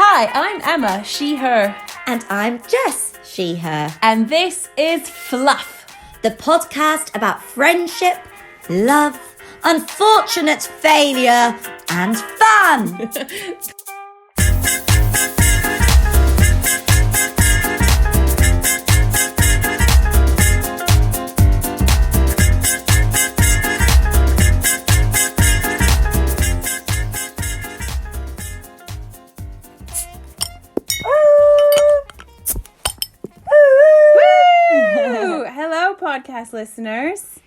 Hi, I'm Emma, she, her. And I'm Jess, she, her. And this is Fluff, the podcast about friendship, love, unfortunate failure, and fun. Hello, podcast listeners.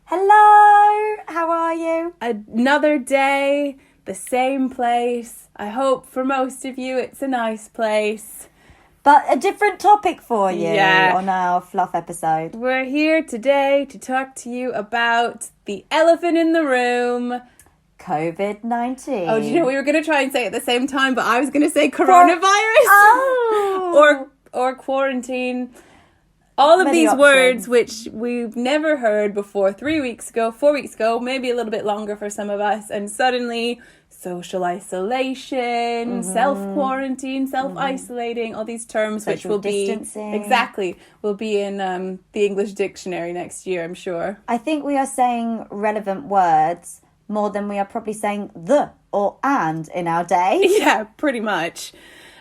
Hello, how are you? Another day, the same place. I hope for most of you it's a nice place. But a different topic for you Yeah. on our Fluff episode. We're here today to talk to you about the elephant in the room. Covid-19. Oh, do you know we were going to try and say it at the same time, but I was going to say coronavirus. Oh. or quarantine. All of Many these options. words which we've never heard before 4 weeks ago, maybe a little bit longer for some of us, and suddenly social isolation, self-quarantine, self-isolating, all these terms Social which will distancing. will be in the English dictionary next year, I'm sure. I think we are saying relevant words more than we are probably saying the or and in our day. Yeah, pretty much.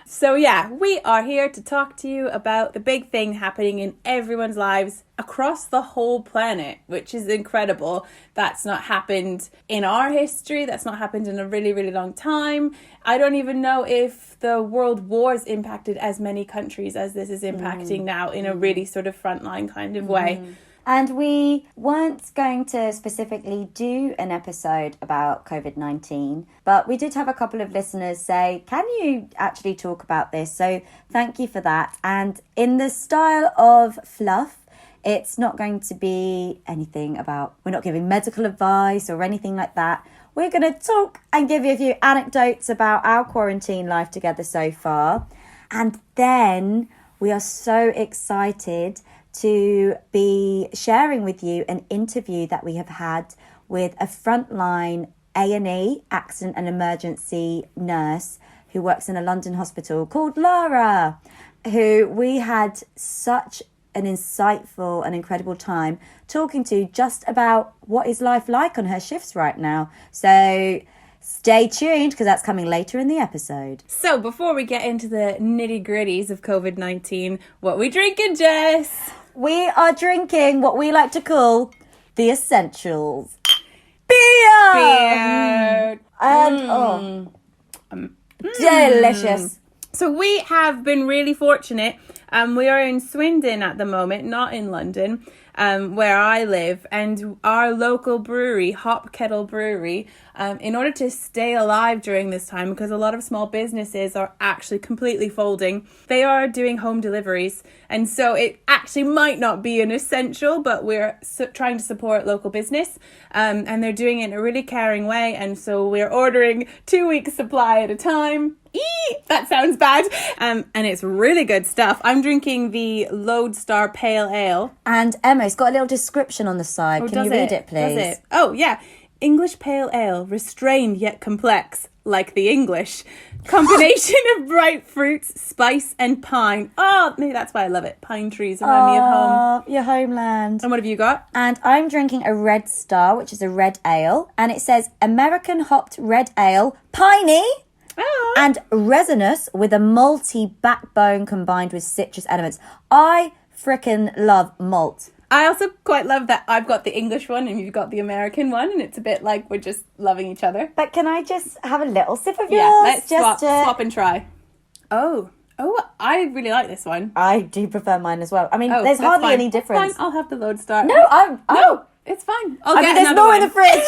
So yeah, we are here to talk to you about the big thing happening in everyone's lives across the whole planet, which is incredible. That's not happened in our history. That's not happened in a really, really long time. I don't even know if the world wars impacted as many countries as this is impacting now in a really sort of frontline kind of way. And we weren't going to specifically do an episode about COVID-19, but we did have a couple of listeners say, can you actually talk about this? So thank you for that. And in the style of Fluff, it's not going to be anything about, we're not giving medical advice or anything like that. We're going to talk and give you a few anecdotes about our quarantine life together so far. And then we are so excited to be sharing with you an interview that we have had with a frontline A&E accident and emergency nurse who works in a London hospital called Lara, who we had such an insightful and incredible time talking to just about what is life like on her shifts right now. So stay tuned because that's coming later in the episode. So before we get into the nitty gritties of COVID-19, what we drinking, Jess? We are drinking what we like to call the essentials. Beer! And, delicious. So we have been really fortunate. We are in Swindon at the moment, not in London, where I live. And our local brewery, Hop Kettle Brewery, in order to stay alive during this time, because a lot of small businesses are actually completely folding, they are doing home deliveries. And so it actually might not be an essential, but we're trying to support local business. And they're doing it in a really caring way. And so we're ordering 2 weeks supply at a time. That sounds bad. And it's really good stuff. I'm drinking the Lodestar Pale Ale. And Emma, it's got a little description on the side. Can you read it, please? Does it? Oh, yeah. English Pale Ale, restrained yet complex, like the English. Combination of bright fruits, spice and pine. Oh, maybe that's why I love it. Pine trees remind me of home. Your homeland. And what have you got? And I'm drinking a Red Star, which is a red ale. And it says American hopped red ale, piney. Oh. And resinous with a malty backbone combined with citrus elements. I frickin' love malt. I also quite love that I've got the English one and you've got the American one, and it's a bit like we're just loving each other. But can I just have a little sip of yours? Yeah, let's just swap and try. Oh, I really like this one. I do prefer mine as well. I mean, there's that's hardly fine. any difference. Fine, I'll have the Lodestar. No, it's fine. there's more in the fridge.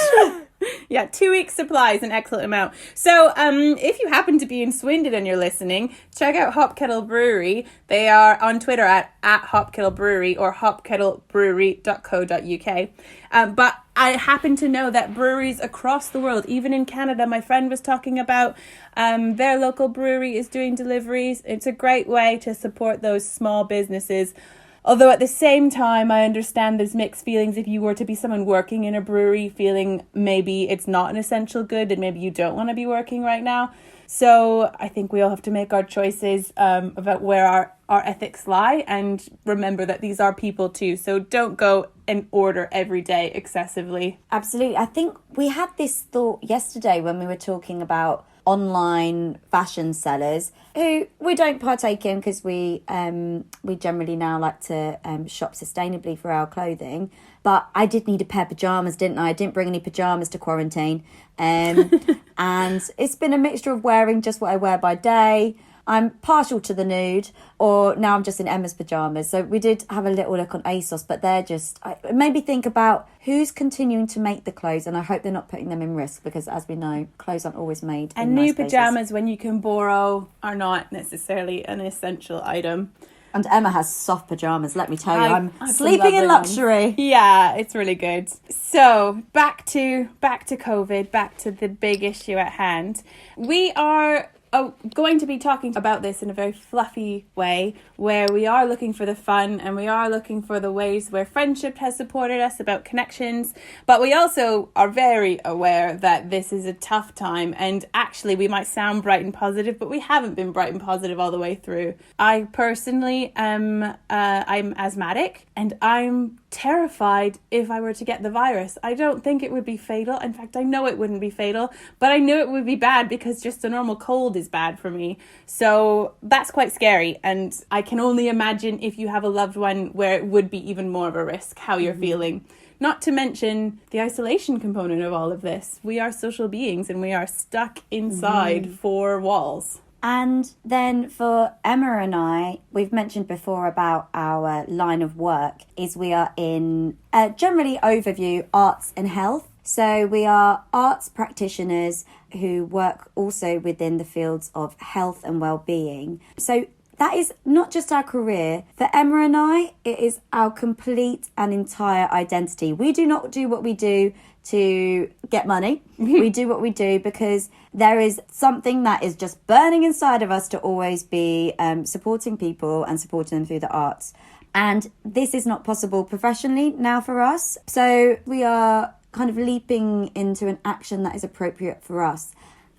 Yeah, 2 weeks supply is an excellent amount. So if you happen to be in Swindon and you're listening, check out Hop Kettle Brewery. They are on Twitter at Hop Kettle Brewery or hopkettlebrewery.co.uk. But I happen to know that breweries across the world, even in Canada, my friend was talking about their local brewery is doing deliveries. It's a great way to support those small businesses. Although at the same time, I understand there's mixed feelings if you were to be someone working in a brewery, feeling maybe it's not an essential good and maybe you don't want to be working right now. So I think we all have to make our choices about where our ethics lie, and remember that these are people too. So don't go and order every day excessively. Absolutely. I think we had this thought yesterday when we were talking about online fashion sellers who we don't partake in because we generally now like to shop sustainably for our clothing. But I did need a pair of pajamas, didn't I? I didn't bring any pajamas to quarantine. And it's been a mixture of wearing just what I wear by day. I'm partial to the nude, or now I'm just in Emma's pajamas. So we did have a little look on ASOS, but it made me think about who's continuing to make the clothes, and I hope they're not putting them in risk, because as we know, clothes aren't always made and in new nice places. pajamas when you can borrow are not necessarily an essential item. And Emma has soft pajamas, let me tell you. I'm I've sleeping in luxury. Ones. Yeah, it's really good. So back to COVID, back to the big issue at hand. We are going to be talking about this in a very fluffy way, where we are looking for the fun and we are looking for the ways where friendship has supported us, about connections, but we also are very aware that this is a tough time, and actually we might sound bright and positive, but we haven't been bright and positive all the way through. I personally I'm asthmatic, and I'm terrified if I were to get the virus. I don't think it would be fatal. In fact, I know it wouldn't be fatal, but I know it would be bad because just a normal cold is bad for me. So that's quite scary, and I can only imagine if you have a loved one where it would be even more of a risk, how you're feeling. Not to mention the isolation component of all of this. We are social beings and we are stuck inside four walls. And then for Emma and I, we've mentioned before about our line of work, is we are in, generally overview, arts and health. So we are arts practitioners who work also within the fields of health and well-being. So that is not just our career. For Emma and I, it is our complete and entire identity. We do not do what we do to get money. We do what we do because there is something that is just burning inside of us to always be supporting people and supporting them through the arts. And this is not possible professionally now for us. So we are kind of leaping into an action that is appropriate for us.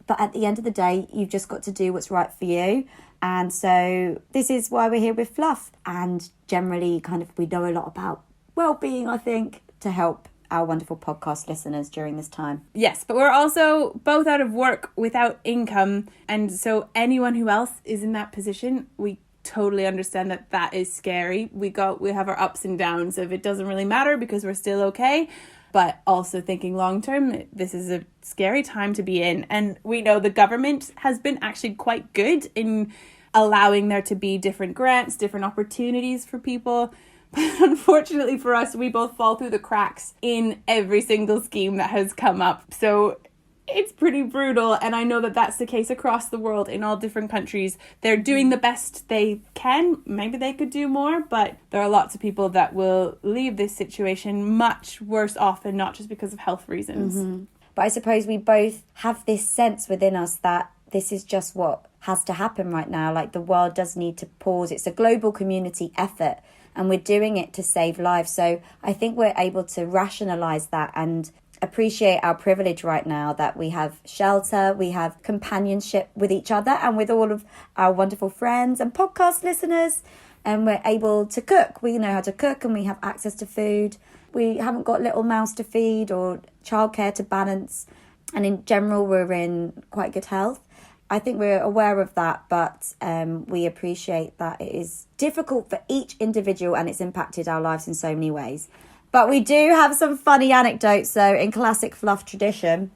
But at the end of the day, you've just got to do what's right for you. And so this is why we're here with Fluff. And generally, kind of, we know a lot about well-being, I think, to help our wonderful podcast listeners during this time. Yes, but we're also both out of work without income. And so anyone who else is in that position, we totally understand that that is scary. We have our ups and downs of it doesn't really matter because we're still okay. But also thinking long term, this is a scary time to be in. And we know the government has been actually quite good in allowing there to be different grants, different opportunities for people. But unfortunately for us, we both fall through the cracks in every single scheme that has come up. So it's pretty brutal. And I know that that's the case across the world in all different countries. They're doing the best they can. Maybe they could do more, but there are lots of people that will leave this situation much worse off, and not just because of health reasons. Mm-hmm. But I suppose we both have this sense within us that this is just what has to happen right now. Like, the world does need to pause. It's a global community effort, and we're doing it to save lives. So I think we're able to rationalise that and appreciate our privilege right now, that we have shelter, we have companionship with each other and with all of our wonderful friends and podcast listeners, and we're able to cook. We know how to cook and we have access to food. We haven't got little mouse to feed or childcare to balance, and in general we're in quite good health. I think we're aware of that, but we appreciate that it is difficult for each individual and it's impacted our lives in so many ways. But we do have some funny anecdotes, though, in classic Fluff tradition.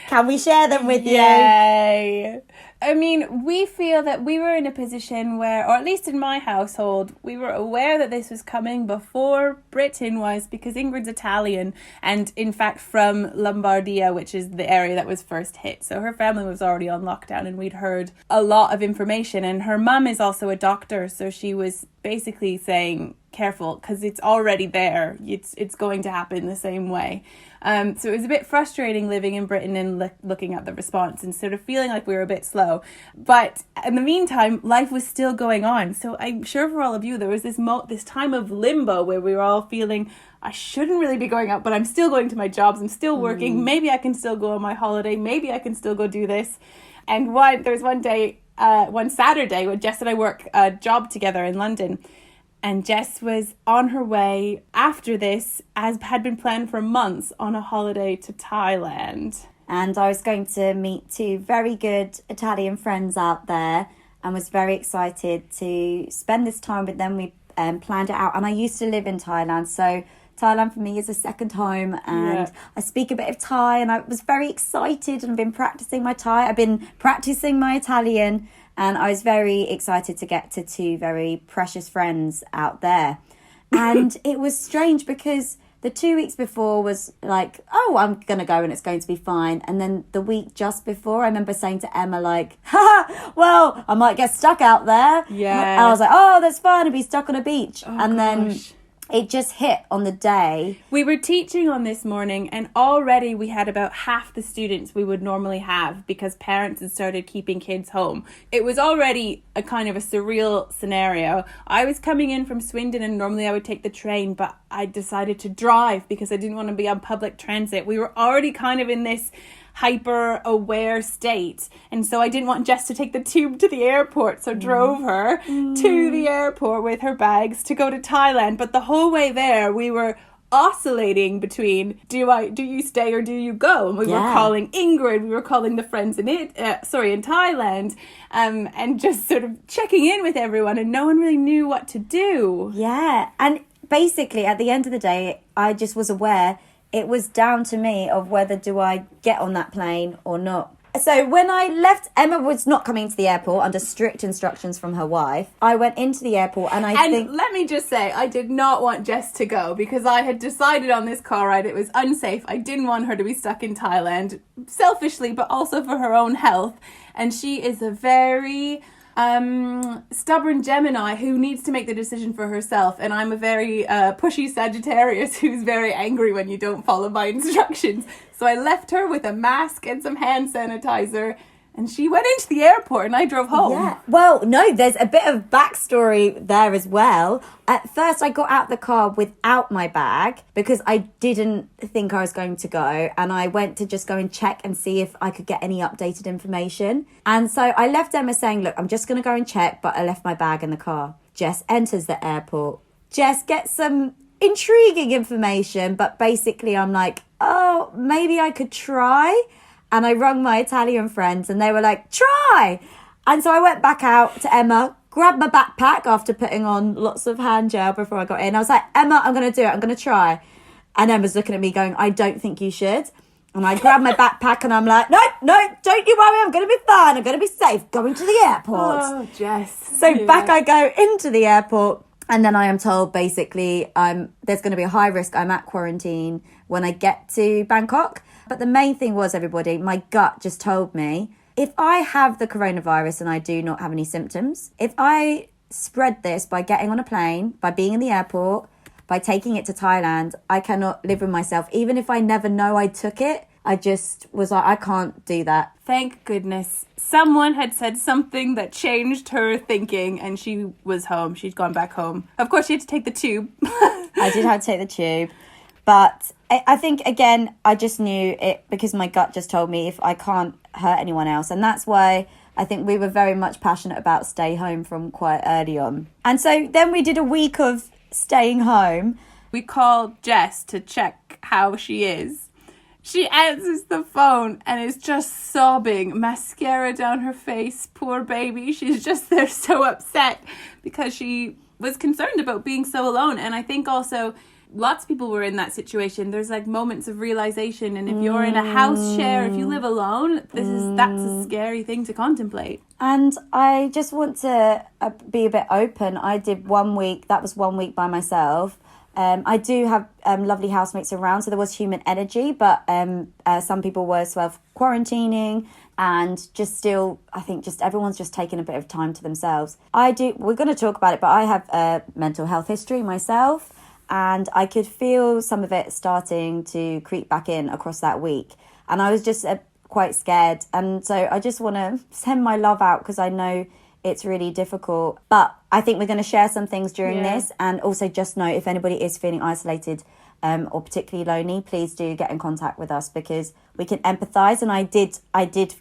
Can we share them with you? Yay! I mean, we feel that we were in a position where, or at least in my household, we were aware that this was coming before Britain was, because Ingrid's Italian and, in fact, from Lombardia, which is the area that was first hit. So her family was already on lockdown and we'd heard a lot of information. And her mum is also a doctor, so she was basically saying, careful, because it's already there. It's going to happen the same way. So it was a bit frustrating living in Britain and looking at the response and sort of feeling like we were a bit slow. But in the meantime, life was still going on. So I'm sure for all of you, there was this time of limbo where we were all feeling, I shouldn't really be going out, but I'm still going to my jobs. I'm still working. Maybe I can still go on my holiday. Maybe I can still go do this. And there was one day, one Saturday, when Jess and I work a job together in London. And Jess was on her way after this, as had been planned for months, on a holiday to Thailand. And I was going to meet 2 very good Italian friends out there and was very excited to spend this time with them. We planned it out. And I used to live in Thailand, so Thailand for me is a second home, and I speak a bit of Thai, and I was very excited, and I've been practicing my Thai. I've been practicing my Italian, and I was very excited to get to 2 very precious friends out there. And it was strange because the 2 weeks before was like, oh, I'm going to go and it's going to be fine. And then the week just before, I remember saying to Emma, like, well, I might get stuck out there. Yeah. I was like, oh, that's fine. I'll be stuck on a beach. Oh, and gosh. Then it just hit on the day. We were teaching on this morning, and already we had about half the students we would normally have because parents had started keeping kids home. It was already a kind of a surreal scenario. I was coming in from Swindon, and normally I would take the train, but I decided to drive because I didn't want to be on public transit. We were already kind of in this hyper aware state, and so I didn't want Jess to take the tube to the airport, so drove her to the airport with her bags to go to Thailand. But the whole way there we were oscillating between do you stay or do you go, and we were calling Ingrid, we were calling the friends in Thailand, and just sort of checking in with everyone, and no one really knew what to do. And basically at the end of the day I just was aware it was down to me of whether do I get on that plane or not. So when I left, Emma was not coming to the airport under strict instructions from her wife. I went into the airport and let me just say, I did not want Jess to go because I had decided on this car ride it was unsafe. I didn't want her to be stuck in Thailand, selfishly, but also for her own health. And she is a very stubborn Gemini who needs to make the decision for herself, and I'm a very pushy Sagittarius who's very angry when you don't follow my instructions. So I left her with a mask and some hand sanitizer, and she went into the airport and I drove home. Yeah. Well, no, there's a bit of backstory there as well. At first, I got out the car without my bag because I didn't think I was going to go. And I went to just go and check and see if I could get any updated information. And so I left Emma saying, look, I'm just going to go and check, but I left my bag in the car. Jess enters the airport. Jess gets some intriguing information, but basically I'm like, oh, maybe I could try. And I rung my Italian friends and they were like, try. And so I went back out to Emma, grabbed my backpack after putting on lots of hand gel before I got in. I was like, Emma, I'm going to do it. I'm going to try. And Emma's looking at me going, I don't think you should. And I grabbed my backpack and I'm like, no, don't you worry. I'm going to be fine. I'm going to be safe going to the airport. Oh, Jess. So back I go into the airport. And then I am told basically there's going to be a high risk. I'm at quarantine when I get to Bangkok. But the main thing was, everybody, my gut just told me, if I have the coronavirus and I do not have any symptoms, if I spread this by getting on a plane, by being in the airport, by taking it to Thailand, I cannot live with myself. Even if I never know I took it, I just was like, I can't do that. Thank goodness. Someone had said something that changed her thinking and she was home. She'd gone back home. Of course, she had to take the tube. I did have to take the tube. But I think, again, I just knew it because my gut just told me if I can't hurt anyone else. And that's why I think we were very much passionate about stay home from quite early on. And so then we did a week of staying home. We called Jess to check how she is. She answers the phone and is just sobbing, mascara down her face, poor baby. She's just there so upset because she was concerned about being so alone. And I think also lots of people were in that situation. There's like moments of realization, and if you're in a house share, if you live alone, that's a scary thing to contemplate. And I just want to be a bit open. I did 1 week, that was 1 week by myself. I do have lovely housemates around, so there was human energy, but some people were self-quarantining and just still, I think just everyone's just taking a bit of time to themselves. We're going to talk about it, but I have a mental health history myself, and I could feel some of it starting to creep back in across that week. And I was just quite scared. And so I just want to send my love out because I know it's really difficult. But I think we're going to share some things during this. And also just know if anybody is feeling isolated or particularly lonely, please do get in contact with us because we can empathise. And I did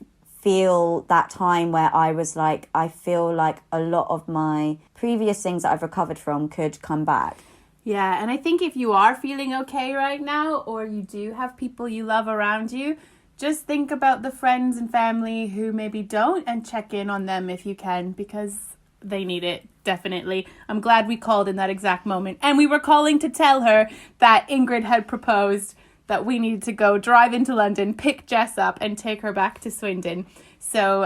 feel that time where I was like, I feel like a lot of my previous things that I've recovered from could come back. Yeah, and I think if you are feeling okay right now, or you do have people you love around you, just think about the friends and family who maybe don't and check in on them if you can, because they need it, definitely. I'm glad we called in that exact moment. And we were calling to tell her that Ingrid had proposed that we needed to go drive into London, pick Jess up and take her back to Swindon. So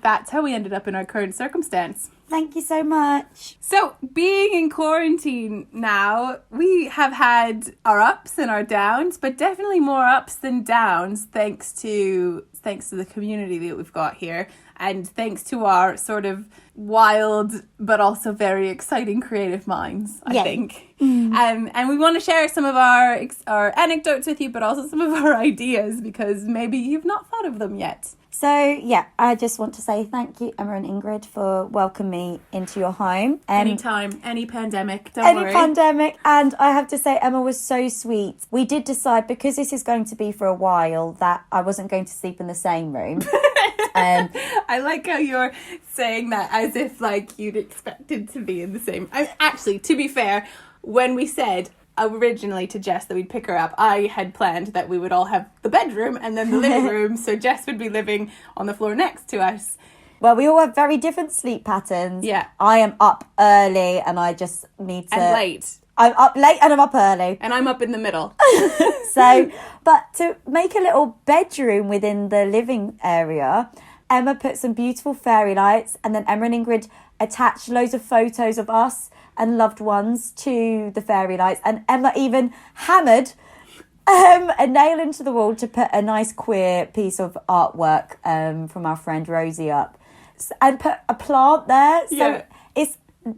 that's how we ended up in our current circumstance. Thank you so much. So being in quarantine now, we have had our ups and our downs, but definitely more ups than downs thanks to the community that we've got here, and thanks to our sort of wild but also very exciting creative minds, I think. And we want to share some of our anecdotes with you, but also some of our ideas, because maybe you've not thought of them yet. So, yeah, I just want to say thank you, Emma and Ingrid, for welcoming me into your home. Anytime, any pandemic, don't worry. Any pandemic. And I have to say, Emma was so sweet. We did decide, because this is going to be for a while, that I wasn't going to sleep in the same room. I like how you're saying that as if like you'd expected to be in the same. Actually, to be fair, when we said originally to Jess that we'd pick her up, I had planned that we would all have the bedroom and then the living room, so Jess would be living on the floor next to us. Well, we all have very different sleep patterns. Yeah. I am up early and I just need to... And late. I'm up late and I'm up early. And I'm up in the middle. So, but to make a little bedroom within the living area, Emma put some beautiful fairy lights, and then Emma and Ingrid attached loads of photos of us and loved ones to the fairy lights. And Emma even hammered a nail into the wall to put a nice queer piece of artwork from our friend Rosie up, and put a plant there. So yeah.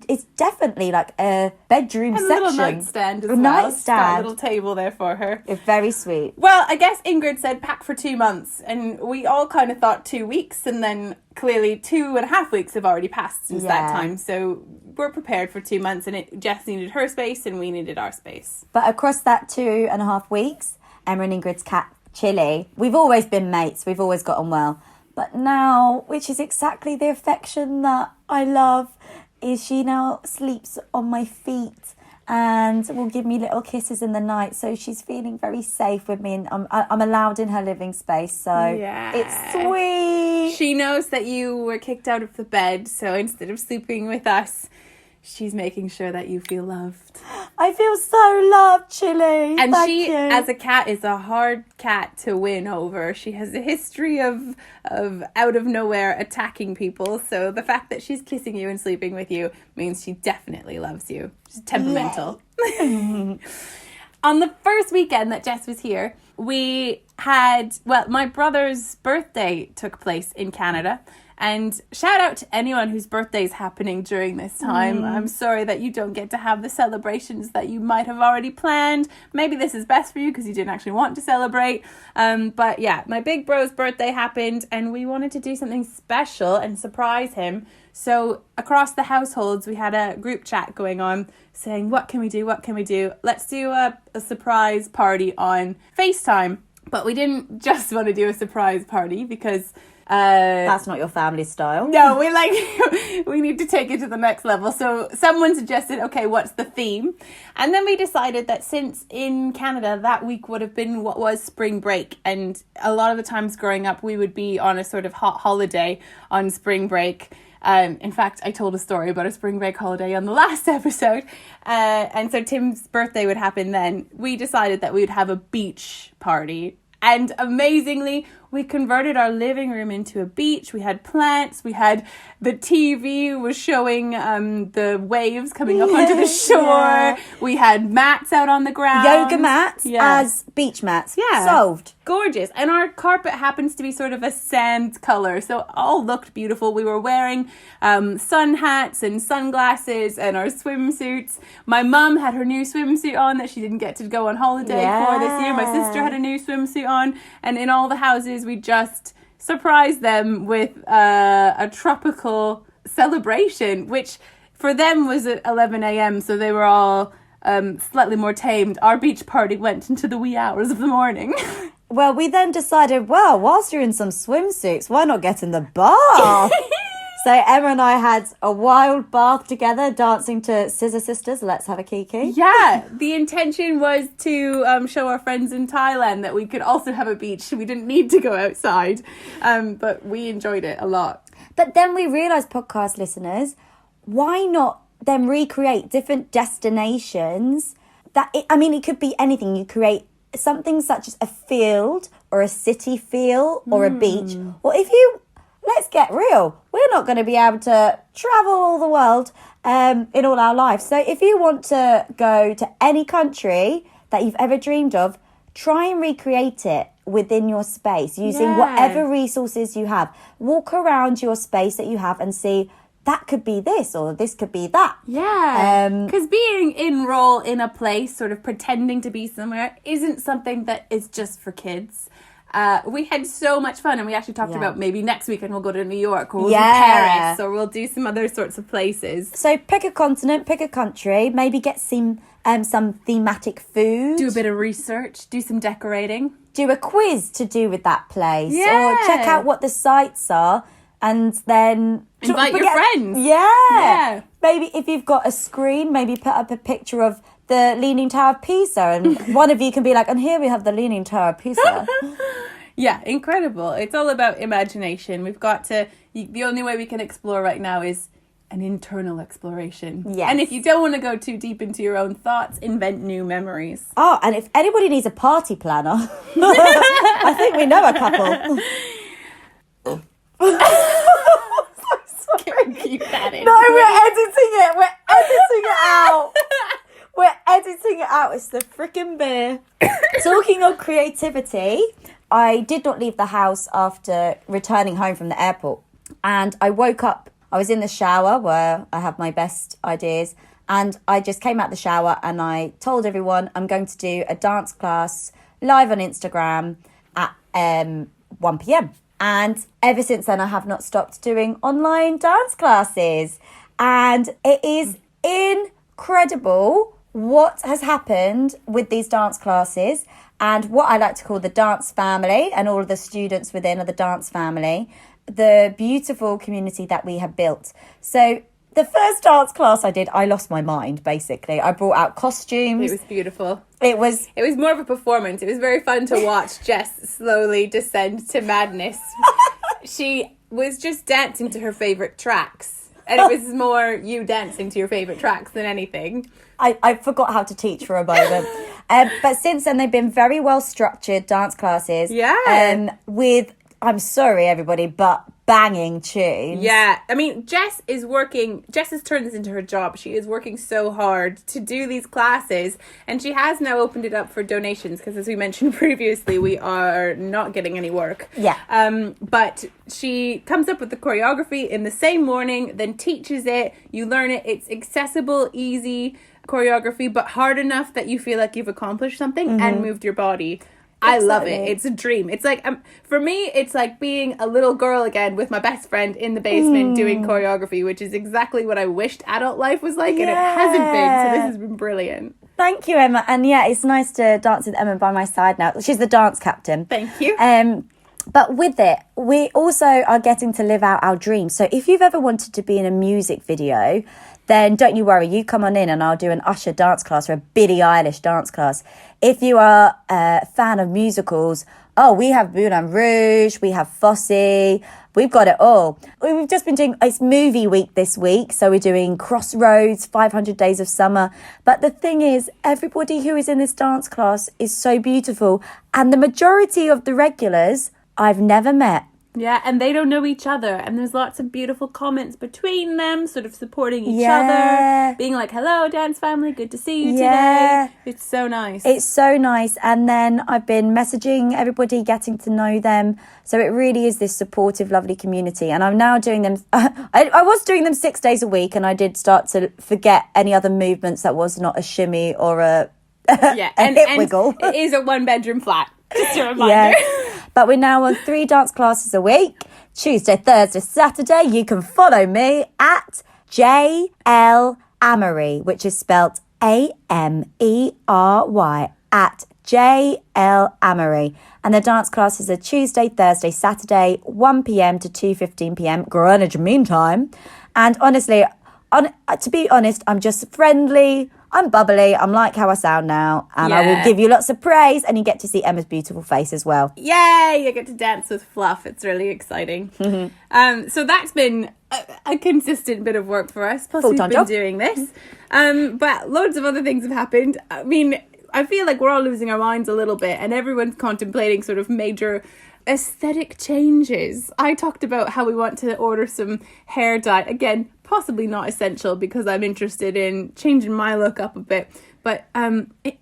It's definitely like a bedroom and section. A little nightstand as well. Nightstand. Got a little table there for her. It's very sweet. Well, I guess Ingrid said pack for 2 months, and we all kind of thought 2 weeks, and then clearly 2.5 weeks have already passed since that time. So we're prepared for 2 months, and Jess needed her space and we needed our space. But across that 2.5 weeks, Emma and Ingrid's cat, Chili, we've always been mates. We've always got on well. But now, which is exactly the affection that I love, is she now sleeps on my feet and will give me little kisses in the night. So she's feeling very safe with me, and I'm allowed in her living space. So it's sweet. She knows that you were kicked out of the bed, so instead of sleeping with us, she's making sure that you feel loved. I feel so loved, Chili. And Thank she, you. as a cat, is a hard cat to win over. She has a history of out of nowhere attacking people. So the fact that she's kissing you and sleeping with you means she definitely loves you. She's temperamental. On the first weekend that Jess was here, we had, my brother's birthday took place in Canada. And shout out to anyone whose birthday is happening during this time. I'm sorry that you don't get to have the celebrations that you might have already planned. Maybe this is best for you because you didn't actually want to celebrate. But yeah, my big bro's birthday happened and we wanted to do something special and surprise him. So across the households, we had a group chat going on saying, what can we do? What can we do? Let's do a surprise party on FaceTime. But we didn't just want to do a surprise party because... that's not your family style. No, we need to take it to the next level. So someone suggested, okay, what's the theme? And then we decided that since in Canada that week would have been what was spring break, and a lot of the times growing up we would be on a sort of hot holiday on spring break. In fact, I told a story about a spring break holiday on the last episode. And so Tim's birthday would happen then. We decided that we would have a beach party. And amazingly, we converted our living room into a beach. We had plants. We had the TV was showing the waves coming up onto the shore. Yeah. We had mats out on the ground. Yoga mats as beach mats. Yeah. Solved. Gorgeous. And our carpet happens to be sort of a sand color. So it all looked beautiful. We were wearing sun hats and sunglasses and our swimsuits. My mum had her new swimsuit on that she didn't get to go on holiday for this year. My sister had a new swimsuit on. And in all the houses, we just surprised them with a tropical celebration, which for them was at 11 a.m. So they were all slightly more tamed. Our beach party went into the wee hours of the morning. Well, we then decided, well, whilst you're in some swimsuits, why not get in the bath? So Emma and I had a wild bath together, dancing to Scissor Sisters, Let's Have a Kiki. Yeah, the intention was to show our friends in Thailand that we could also have a beach. We didn't need to go outside, but we enjoyed it a lot. But then we realised, podcast listeners, why not then recreate different destinations? It could be anything. You create something such as a field or a city feel or a beach. Or let's get real, we're not going to be able to travel all the world in all our lives. So if you want to go to any country that you've ever dreamed of, try and recreate it within your space using whatever resources you have. Walk around your space that you have and see, that could be this or this could be that. Yeah, because being in role in a place, sort of pretending to be somewhere, isn't something that is just for kids. We had so much fun, and we actually talked about maybe next weekend we'll go to New York, or we'll do Paris, or we'll do some other sorts of places. So pick a continent, pick a country, maybe get some thematic food. Do a bit of research, do some decorating. Do a quiz to do with that place. Or check out what the sites are, and then invite your friends. Yeah. Maybe if you've got a screen, maybe put up a picture of the Leaning Tower of Pisa, and one of you can be like, and here we have the Leaning Tower of Pisa. Yeah, incredible. It's all about imagination. We've got to, the only way we can explore right now is an internal exploration. Yes. And if you don't want to go too deep into your own thoughts, invent new memories. Oh, and if anybody needs a party planner, I think we know a couple. Keep that in. No, we're editing it. We're editing it out. We're editing it out. It's the frickin' beer. Talking of creativity, I did not leave the house after returning home from the airport. And I woke up, I was in the shower where I have my best ideas. And I just came out the shower and I told everyone I'm going to do a dance class live on Instagram at 1 p.m. And ever since then, I have not stopped doing online dance classes. And it is incredible what has happened with these dance classes, and what I like to call the dance family, and all of the students within are the dance family, the beautiful community that we have built. So the first dance class I did, I lost my mind, basically. I brought out costumes. It was beautiful. It was more of a performance. It was very fun to watch Jess slowly descend to madness. She was just dancing to her favourite tracks. And it was more you dancing to your favourite tracks than anything. I forgot how to teach for a moment. But since then, they've been very well structured dance classes. Yeah. With, I'm sorry, everybody, but banging tunes. Yeah. I mean, Jess has turned this into her job. She is working so hard to do these classes. And she has now opened it up for donations because, as we mentioned previously, we are not getting any work. Yeah. But she comes up with the choreography in the same morning, then teaches it. You learn it. It's accessible, easy choreography, but hard enough that you feel like you've accomplished something and moved your body. I love it. It's a dream. It's like, for me, it's like being a little girl again with my best friend in the basement doing choreography, which is exactly what I wished adult life was like, and it hasn't been. So this has been brilliant. Thank you, Emma. And yeah, it's nice to dance with Emma by my side now. She's the dance captain. Thank you. But with it, we also are getting to live out our dreams. So if you've ever wanted to be in a music video, then don't you worry, you come on in and I'll do an Usher dance class or a Billie Eilish dance class. If you are a fan of musicals, we have Moulin Rouge, we have Fosse, we've got it all. We've just been doing, it's movie week this week, so we're doing Crossroads, 500 Days of Summer. But the thing is, everybody who is in this dance class is so beautiful, and the majority of the regulars I've never met. Yeah, and they don't know each other. And there's lots of beautiful comments between them, sort of supporting each other. Being like, hello, dance family, good to see you today. It's so nice. It's so nice. And then I've been messaging everybody, getting to know them. So it really is this supportive, lovely community. And I'm now doing them. I was doing them 6 days a week, and I did start to forget any other movements that was not a shimmy or a hip wiggle. It is a 1-bedroom flat. Just a reminder. But we're now on 3 dance classes a week. Tuesday, Thursday, Saturday. You can follow me at JL Amory, which is spelt Amery. at JL Amory. And the dance classes are Tuesday, Thursday, Saturday, 1 p.m. to 2:15 p.m. Greenwich Mean Time. And honestly, to be honest, I'm just friendly. I'm bubbly. I'm like how I sound now. And I will give you lots of praise. And you get to see Emma's beautiful face as well. Yay! You get to dance with Fluff. It's really exciting. So that's been a consistent bit of work for us. Plus, Full-time we've been job. doing this. But loads of other things have happened. I mean, I feel like we're all losing our minds a little bit. And everyone's contemplating sort of major aesthetic changes. I talked about how we want to order some hair dye. Again, possibly not essential because I'm interested in changing my look up a bit. But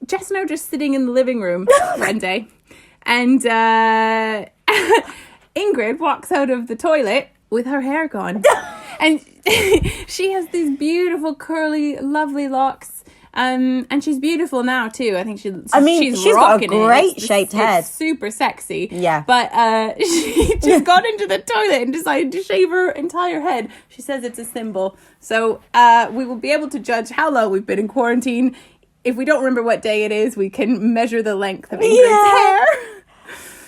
Jess and I were just sitting in the living room one day, and Ingrid walks out of the toilet with her hair gone. And she has these beautiful, curly, lovely locks. And she's beautiful now too. I think she's got a great shaped head. It's super sexy. Yeah. But she just got into the toilet and decided to shave her entire head. She says it's a symbol. So we will be able to judge how long we've been in quarantine. If we don't remember what day it is, we can measure the length of Ingrid's hair.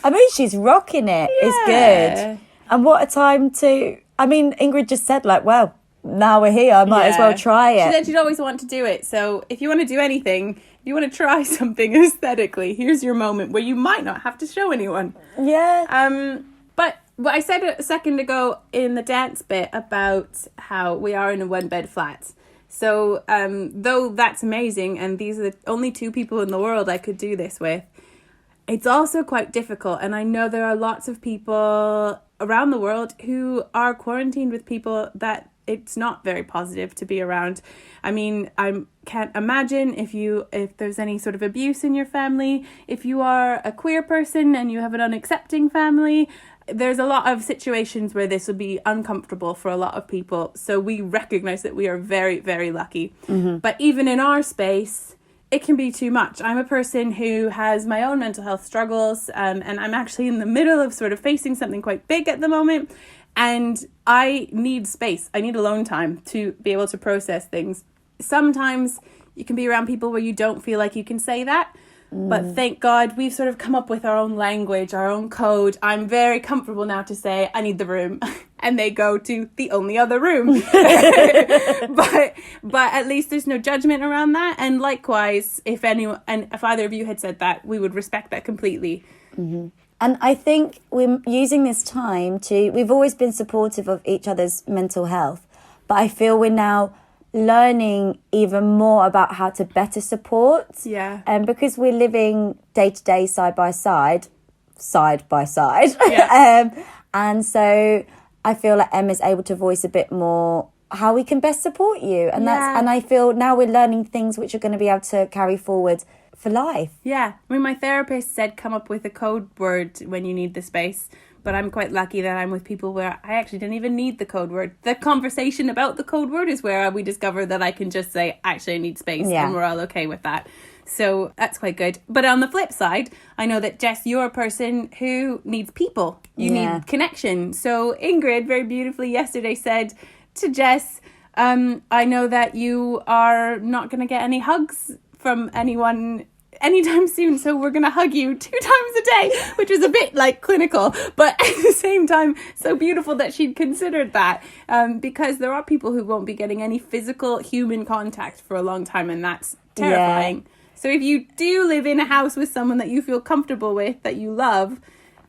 I mean, she's rocking it. Yeah. It's good. And what a time to... I mean, Ingrid just said, like, well, now we're here, I might as well try it. She said she'd always want to do it. So if you want to do anything, if you want to try something aesthetically, here's your moment where you might not have to show anyone. Yeah. But what I said a second ago in the dance bit about how we are in a one-bed flat. So though that's amazing, and these are the only two people in the world I could do this with, it's also quite difficult. And I know there are lots of people around the world who are quarantined with people that it's not very positive to be around. I mean, I can't imagine if there's any sort of abuse in your family, if you are a queer person and you have an unaccepting family. There's a lot of situations where this would be uncomfortable for a lot of people. So we recognize that we are very, very lucky. Mm-hmm. But even in our space, it can be too much. I'm a person who has my own mental health struggles, and I'm actually in the middle of sort of facing something quite big at the moment. And I need space. I need alone time to be able to process things. Sometimes you can be around people where you don't feel like you can say that. But thank God we've sort of come up with our own language, our own code. I'm very comfortable now to say, I need the room. And they go to the only other room. but at least there's no judgment around that. And likewise, if either of you had said that, we would respect that completely. Mm-hmm. And I think we're using this time we've always been supportive of each other's mental health, but I feel we're now learning even more about how to better support. Yeah. And because we're living day to day, side by side. Yeah. And so I feel like Emma's able to voice a bit more how we can best support you. And and I feel now we're learning things which are going to be able to carry forward for life. Yeah. I mean, my therapist said come up with a code word when you need the space. But I'm quite lucky that I'm with people where I actually didn't even need the code word. The conversation about the code word is where we discover that I can just say, actually, I need space. Yeah. And we're all okay with that. So that's quite good. But on the flip side, I know that, Jess, you're a person who needs people. You need connection. So Ingrid very beautifully yesterday said to Jess, I know that you are not going to get any hugs from anyone anytime soon, so we're gonna hug you 2 times a day, which was a bit like clinical, but at the same time so beautiful that she'd considered that, because there are people who won't be getting any physical human contact for a long time, and that's terrifying. So if you do live in a house with someone that you feel comfortable with, that you love,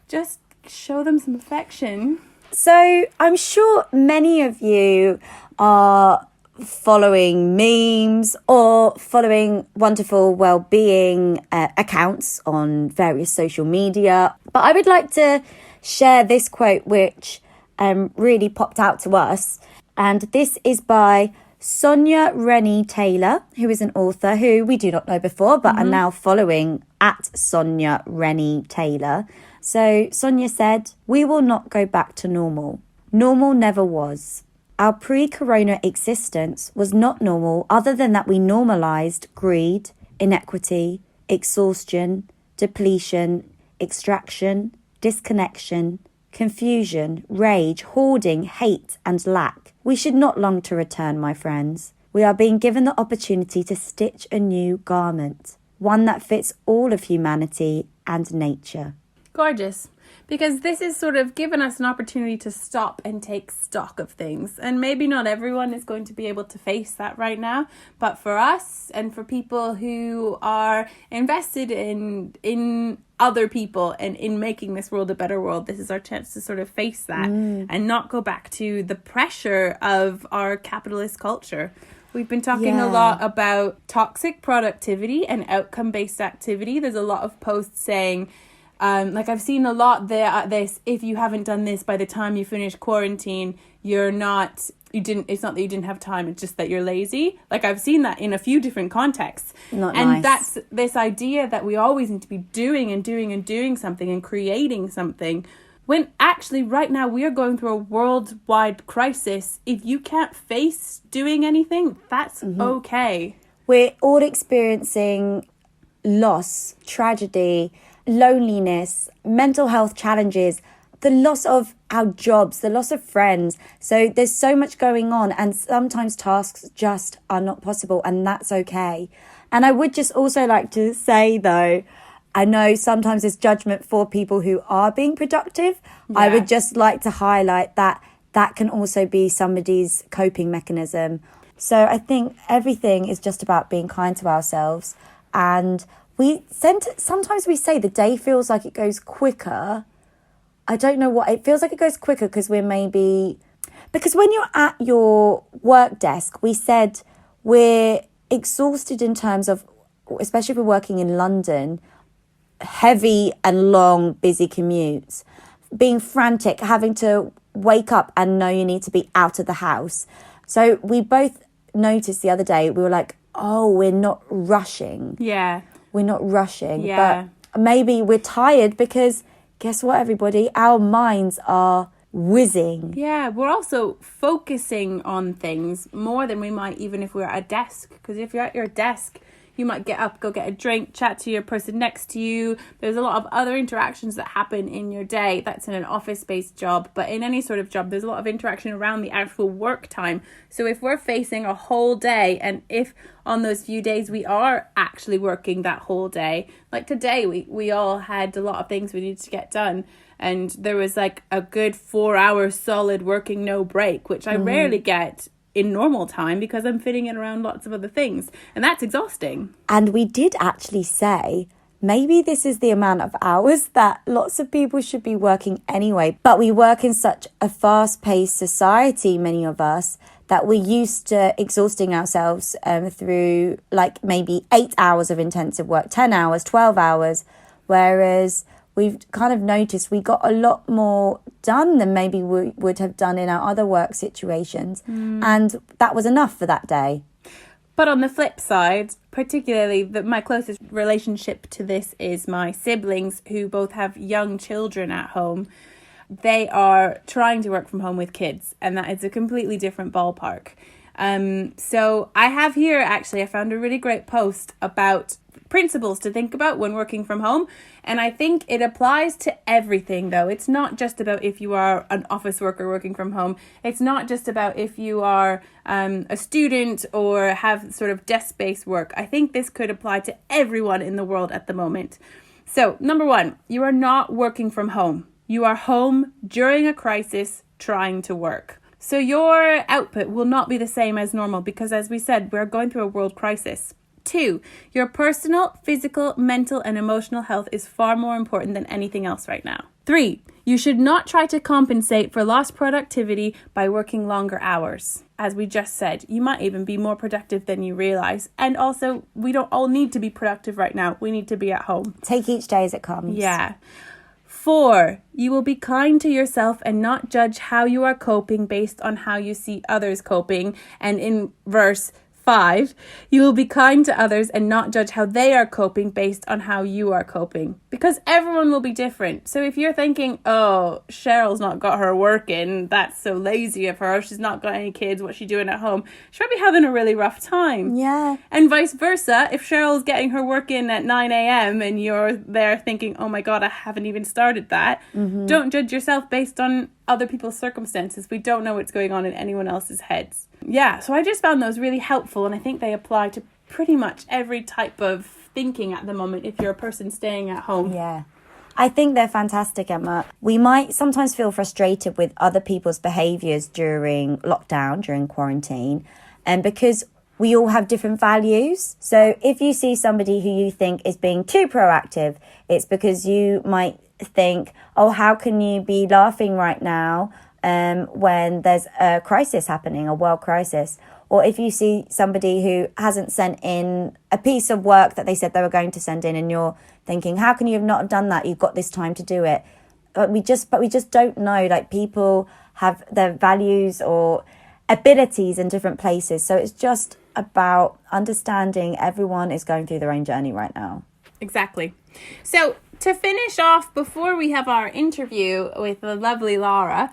just show them some affection. So I'm sure many of you are following memes or following wonderful well-being accounts on various social media. But I would like to share this quote which really popped out to us. And this is by Sonia Rennie Taylor, who is an author who we do not know before, but are now following at Sonia Rennie Taylor. So Sonia said, "We will not go back to normal. Normal never was. Our pre-corona existence was not normal other than that we normalised greed, inequity, exhaustion, depletion, extraction, disconnection, confusion, rage, hoarding, hate and lack. We should not long to return, my friends. We are being given the opportunity to stitch a new garment. one that fits all of humanity and nature. Gorgeous. Because this is sort of given us an opportunity to stop and take stock of things. And maybe not everyone is going to be able to face that right now. But for us and for people who are invested in other people and in making this world a better world, this is our chance to sort of face that and not go back to the pressure of our capitalist culture. We've been talking a lot about toxic productivity and outcome-based activity. There's a lot of posts saying, I've seen a lot this, if you haven't done this by the time you finish quarantine, it's not that you didn't have time, it's just that you're lazy. Like, I've seen that in a few different contexts. And that's this idea that we always need to be doing and doing and doing something and creating something, when actually right now we are going through a worldwide crisis. If you can't face doing anything, that's okay. We're all experiencing loss, tragedy, loneliness, mental health challenges, the loss of our jobs, the loss of friends. So there's so much going on, and sometimes tasks just are not possible, and that's okay. And I would just also like to say, though, I know sometimes there's judgment for people who are being productive. Yeah. I would just like to highlight that can also be somebody's coping mechanism. So I think everything is just about being kind to ourselves. And sometimes we say the day feels like it goes quicker. I don't know what, it feels like it goes quicker because because when you're at your work desk, we said we're exhausted in terms of, especially if we're working in London, heavy and long, busy commutes, being frantic, having to wake up and know you need to be out of the house. So we both noticed the other day, we were like, oh, we're not rushing. Yeah. We're not rushing, but maybe we're tired because guess what, everybody? Our minds are whizzing. Yeah, we're also focusing on things more than we might even if we're at a desk. Because if you're at your desk, you might get up, go get a drink, chat to your person next to you. There's a lot of other interactions that happen in your day. That's in an office-based job. But in any sort of job, there's a lot of interaction around the actual work time. So if we're facing a whole day, and if on those few days we are actually working that whole day, like today, we all had a lot of things we needed to get done. And there was like a good 4 hours solid working, no break, which I rarely get in normal time because I'm fitting it around lots of other things, and that's exhausting. And we did actually say maybe this is the amount of hours that lots of people should be working anyway, but we work in such a fast-paced society, many of us, that we're used to exhausting ourselves through like maybe 8 hours of intensive work, 10 hours, 12 hours, whereas we've kind of noticed we got a lot more done than maybe we would have done in our other work situations. And that was enough for that day. But on the flip side, particularly my closest relationship to this is my siblings, who both have young children at home. They are trying to work from home with kids, and that is a completely different ballpark. So I have here, actually, I found a really great post about principles to think about when working from home, and I think it applies to everything, though. It's not just about if you are an office worker working from home. It's not just about if you are a student or have sort of desk-based work. I think this could apply to everyone in the world at the moment. So, number one, you are not working from home. You are home during a crisis trying to work. So your output will not be the same as normal because, as we said, we're going through a world crisis. 2, your personal, physical, mental, and emotional health is far more important than anything else right now. 3, you should not try to compensate for lost productivity by working longer hours. As we just said, you might even be more productive than you realize. And also, we don't all need to be productive right now. We need to be at home. Take each day as it comes. Yeah. 4, you will be kind to yourself and not judge how you are coping based on how you see others coping. And in verse 5, you will be kind to others and not judge how they are coping based on how you are coping. Because everyone will be different. So if you're thinking, oh, Cheryl's not got her work in, that's so lazy of her, she's not got any kids, what's she doing at home? She's probably having a really rough time. Yeah. And vice versa, if Cheryl's getting her work in at 9 a.m. and you're there thinking, oh my God, I haven't even started that, don't judge yourself based on other people's circumstances. We don't know what's going on in anyone else's heads. Yeah, so I just found those really helpful, and I think they apply to pretty much every type of thinking at the moment if you're a person staying at home? Yeah. I think they're fantastic, Emma. We might sometimes feel frustrated with other people's behaviours during lockdown, during quarantine, and because we all have different values. So if you see somebody who you think is being too proactive, it's because you might think, oh, how can you be laughing right now when there's a crisis happening, a world crisis? Or if you see somebody who hasn't sent in a piece of work that they said they were going to send in, and you're thinking, how can you have not done that? You've got this time to do it. But we just don't know. Like, people have their values or abilities in different places. So it's just about understanding everyone is going through their own journey right now. Exactly. So to finish off, before we have our interview with the lovely Lara,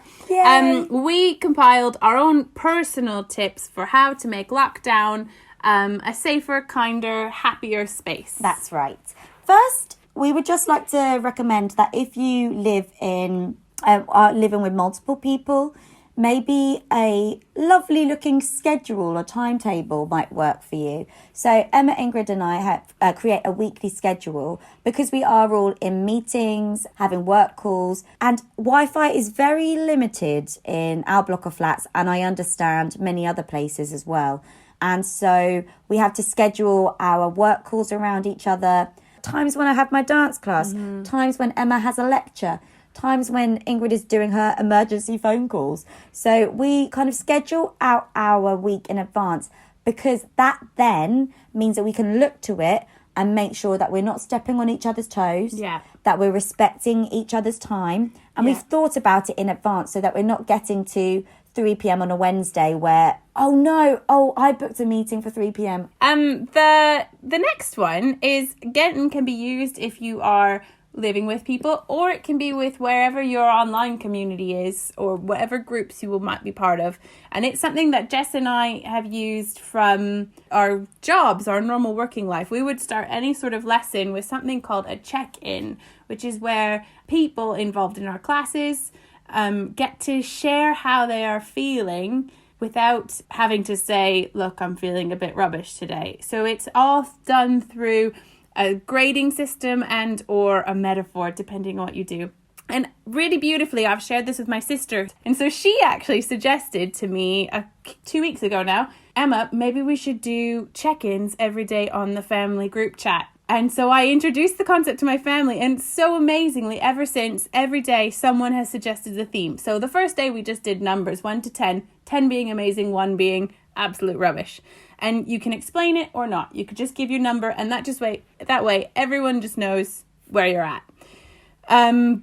we compiled our own personal tips for how to make lockdown a safer, kinder, happier space. That's right. First, we would just like to recommend that if you live in are living with multiple people, maybe a lovely looking schedule or timetable might work for you. So Emma, Ingrid and I have create a weekly schedule because we are all in meetings, having work calls, and Wi-Fi is very limited in our block of flats, and I understand many other places as well. And so we have to schedule our work calls around each other. Times when I have my dance class, times when Emma has a lecture, times when Ingrid is doing her emergency phone calls. So we kind of schedule out our week in advance, because that then means that we can look to it and make sure that we're not stepping on each other's toes, that we're respecting each other's time, and we've thought about it in advance so that we're not getting to 3 p.m. on a Wednesday where, I booked a meeting for 3 p.m. The next one is, again, can be used if you are living with people, or it can be with wherever your online community is, or whatever groups you might be part of. And it's something that Jess and I have used from our jobs, our normal working life. We would start any sort of lesson with something called a check-in, which is where people involved in our classes get to share how they are feeling without having to say, look, I'm feeling a bit rubbish today. So it's all done through a grading system and or a metaphor, depending on what you do. And really beautifully, I've shared this with my sister. And so she actually suggested to me 2 weeks ago now, Emma, maybe we should do check-ins every day on the family group chat. And so I introduced the concept to my family, and so amazingly, ever since, every day someone has suggested a theme. So the first day we just did numbers 1 to 10, 10 being amazing, 1 being absolute rubbish. And you can explain it or not. You could just give your number, and that way everyone just knows where you're at.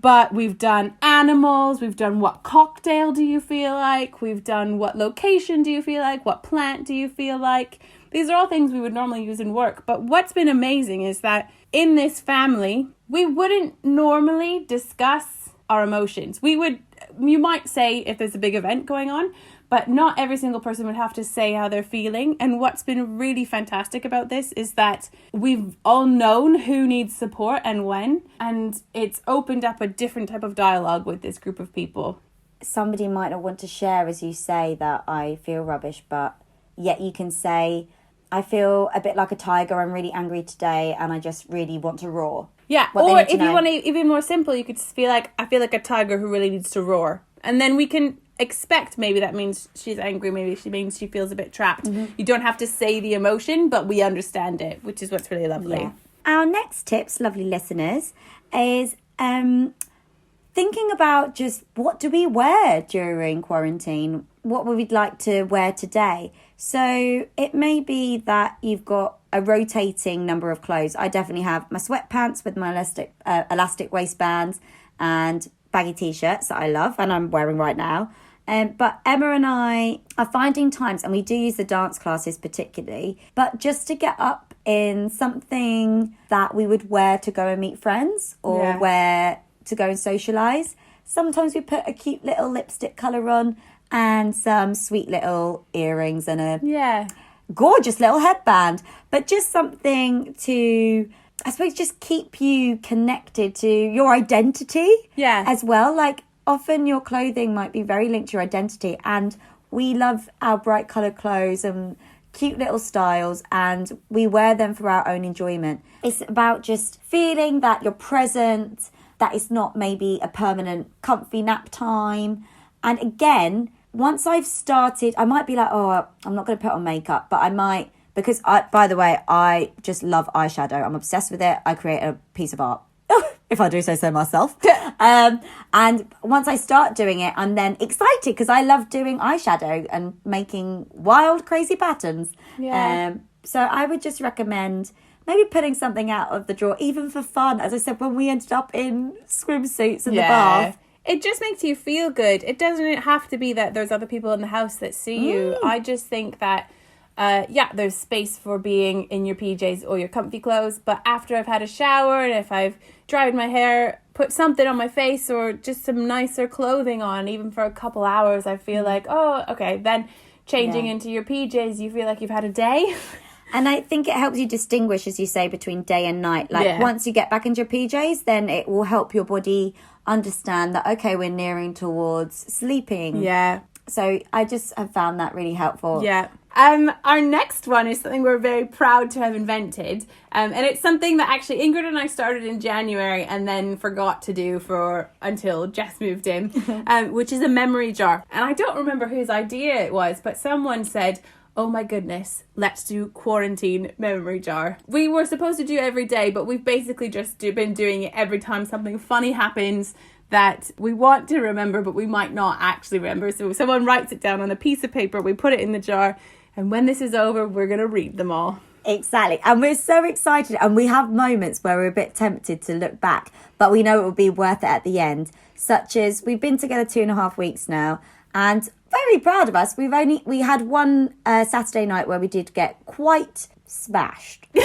But we've done animals, we've done what cocktail do you feel like, we've done what location do you feel like, what plant do you feel like. These are all things we would normally use in work. But what's been amazing is that in this family, we wouldn't normally discuss our emotions. You might say if there's a big event going on, but not every single person would have to say how they're feeling. And what's been really fantastic about this is that we've all known who needs support and when, and it's opened up a different type of dialogue with this group of people. Somebody might not want to share, as you say, that I feel rubbish, but yet you can say, I feel a bit like a tiger, I'm really angry today and I just really want to roar. Yeah, or if you want to even more simple, you could just feel like, I feel like a tiger who really needs to roar. And then we can expect maybe that means she's angry, maybe she means she feels a bit trapped. You don't have to say the emotion, but we understand it, which is what's really lovely. Yeah. Our next tips, lovely listeners, is thinking about just what do we wear during quarantine? What would we like to wear today? So it may be that you've got a rotating number of clothes. I definitely have my sweatpants with my elastic waistbands and baggy t-shirts that I love and I'm wearing right now. But Emma and I are finding times, and we do use the dance classes particularly, but just to get up in something that we would wear to go and meet friends or wear to go and socialise. Sometimes we put a cute little lipstick colour on and some sweet little earrings and a gorgeous little headband. But just something to, I suppose, just keep you connected to your identity as well. Like, often your clothing might be very linked to your identity, and we love our bright coloured clothes and cute little styles, and we wear them for our own enjoyment. It's about just feeling that you're present, that it's not maybe a permanent comfy nap time. And again, once I've started, I might be like, oh, I'm not going to put on makeup, but I might, because by the way, I just love eyeshadow. I'm obsessed with it. I create a piece of art, if I do say so myself. And once I start doing it, I'm then excited because I love doing eyeshadow and making wild, crazy patterns. Yeah. So I would just recommend maybe putting something out of the drawer, even for fun. As I said, when we ended up in swimsuits in the bath. It just makes you feel good. It doesn't have to be that there's other people in the house that see you. I just think that, there's space for being in your PJs or your comfy clothes. But after I've had a shower and if I've dried my hair, put something on my face or just some nicer clothing on, even for a couple hours, I feel like, oh, okay. Then changing into your PJs, you feel like you've had a day. And I think it helps you distinguish, as you say, between day and night. Like once you get back into your PJs, then it will help your body understand that, okay, we're nearing towards sleeping. Yeah. So I just have found that really helpful. Yeah. Our next one is something we're very proud to have invented. And it's something that actually Ingrid and I started in January and then forgot to do until Jess moved in, which is a memory jar. And I don't remember whose idea it was, but someone said, oh my goodness, let's do quarantine memory jar. We were supposed to do it every day, but we've basically just been doing it every time something funny happens that we want to remember, but we might not actually remember. So someone writes it down on a piece of paper, we put it in the jar, and when this is over, we're going to read them all. Exactly. And we're so excited, and we have moments where we're a bit tempted to look back, but we know it will be worth it at the end, such as we've been together 2.5 weeks now, and very proud of us. We had one Saturday night where we did get quite smashed. We've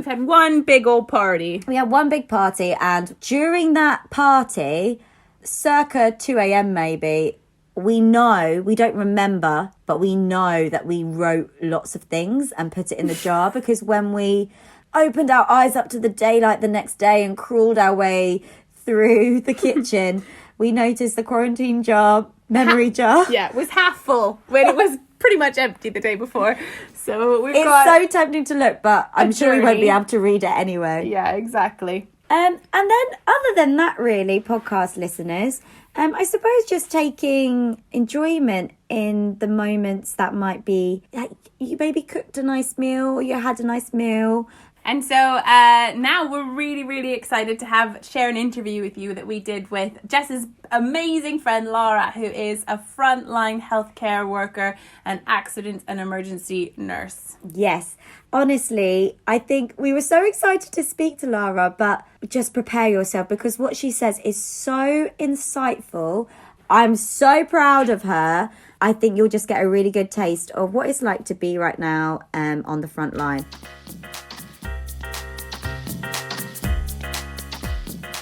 had one big old party. We had one big party, and during that party, circa 2 a.m. maybe, we don't remember, but we know that we wrote lots of things and put it in the jar, because when we opened our eyes up to the daylight the next day and crawled our way through the kitchen, we noticed the quarantine jar, memory jar. Yeah, it was half full when it was pretty much empty the day before. So it's so tempting to look, but I'm sure we won't be able to read it anyway. Yeah, exactly. And then other than that, really, podcast listeners, I suppose just taking enjoyment in the moments that might be like you maybe cooked a nice meal or you had a nice meal. And so now we're really, really excited to share an interview with you that we did with Jess's amazing friend Lara, who is a frontline healthcare worker and accident and emergency nurse. Yes, honestly, I think we were so excited to speak to Lara, but just prepare yourself because what she says is so insightful. I'm so proud of her. I think you'll just get a really good taste of what it's like to be right now on the front line.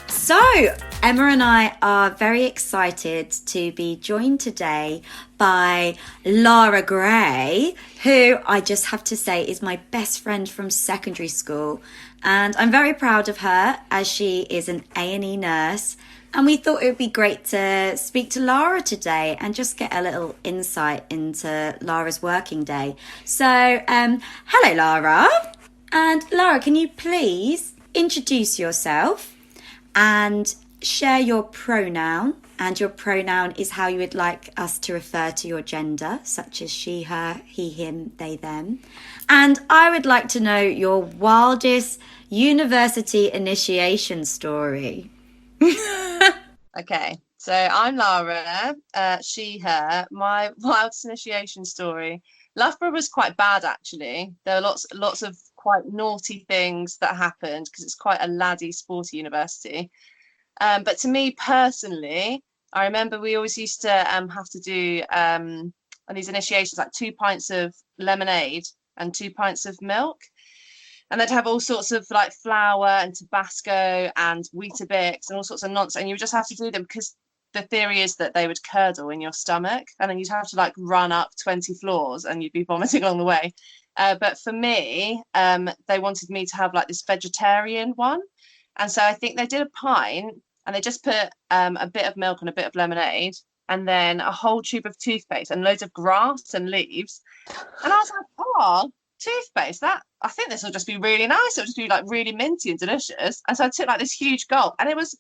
So, Emma and I are very excited to be joined today by Lara Gray, who I just have to say is my best friend from secondary school. And I'm very proud of her as she is an A&E nurse. And we thought it would be great to speak to Lara today and just get a little insight into Lara's working day. So, hello, Lara. And Lara, can you please introduce yourself and share your pronoun, and your pronoun is how you would like us to refer to your gender, such as she, her, he, him, they, them. And I would like to know your wildest university initiation story. Okay, so I'm Lara, she, her. My wildest initiation story. Loughborough was quite bad, actually. There were lots of quite naughty things that happened because it's quite a laddie, sporty university. But to me personally, I remember we always used to have to do on these initiations like 2 pints of lemonade and 2 pints of milk, and they'd have all sorts of like flour and Tabasco and Weetabix and all sorts of nonsense, and you would just have to do them because the theory is that they would curdle in your stomach, and then you'd have to like run up 20 floors and you'd be vomiting along the way. But for me, they wanted me to have like this vegetarian one. And so I think they did a pint and they just put a bit of milk and a bit of lemonade. and then a whole tube of toothpaste and loads of grass and leaves. And I was like, oh, toothpaste, that I think this will just be really nice. It'll just be like really minty and delicious. And so I took like this huge gulp, and I was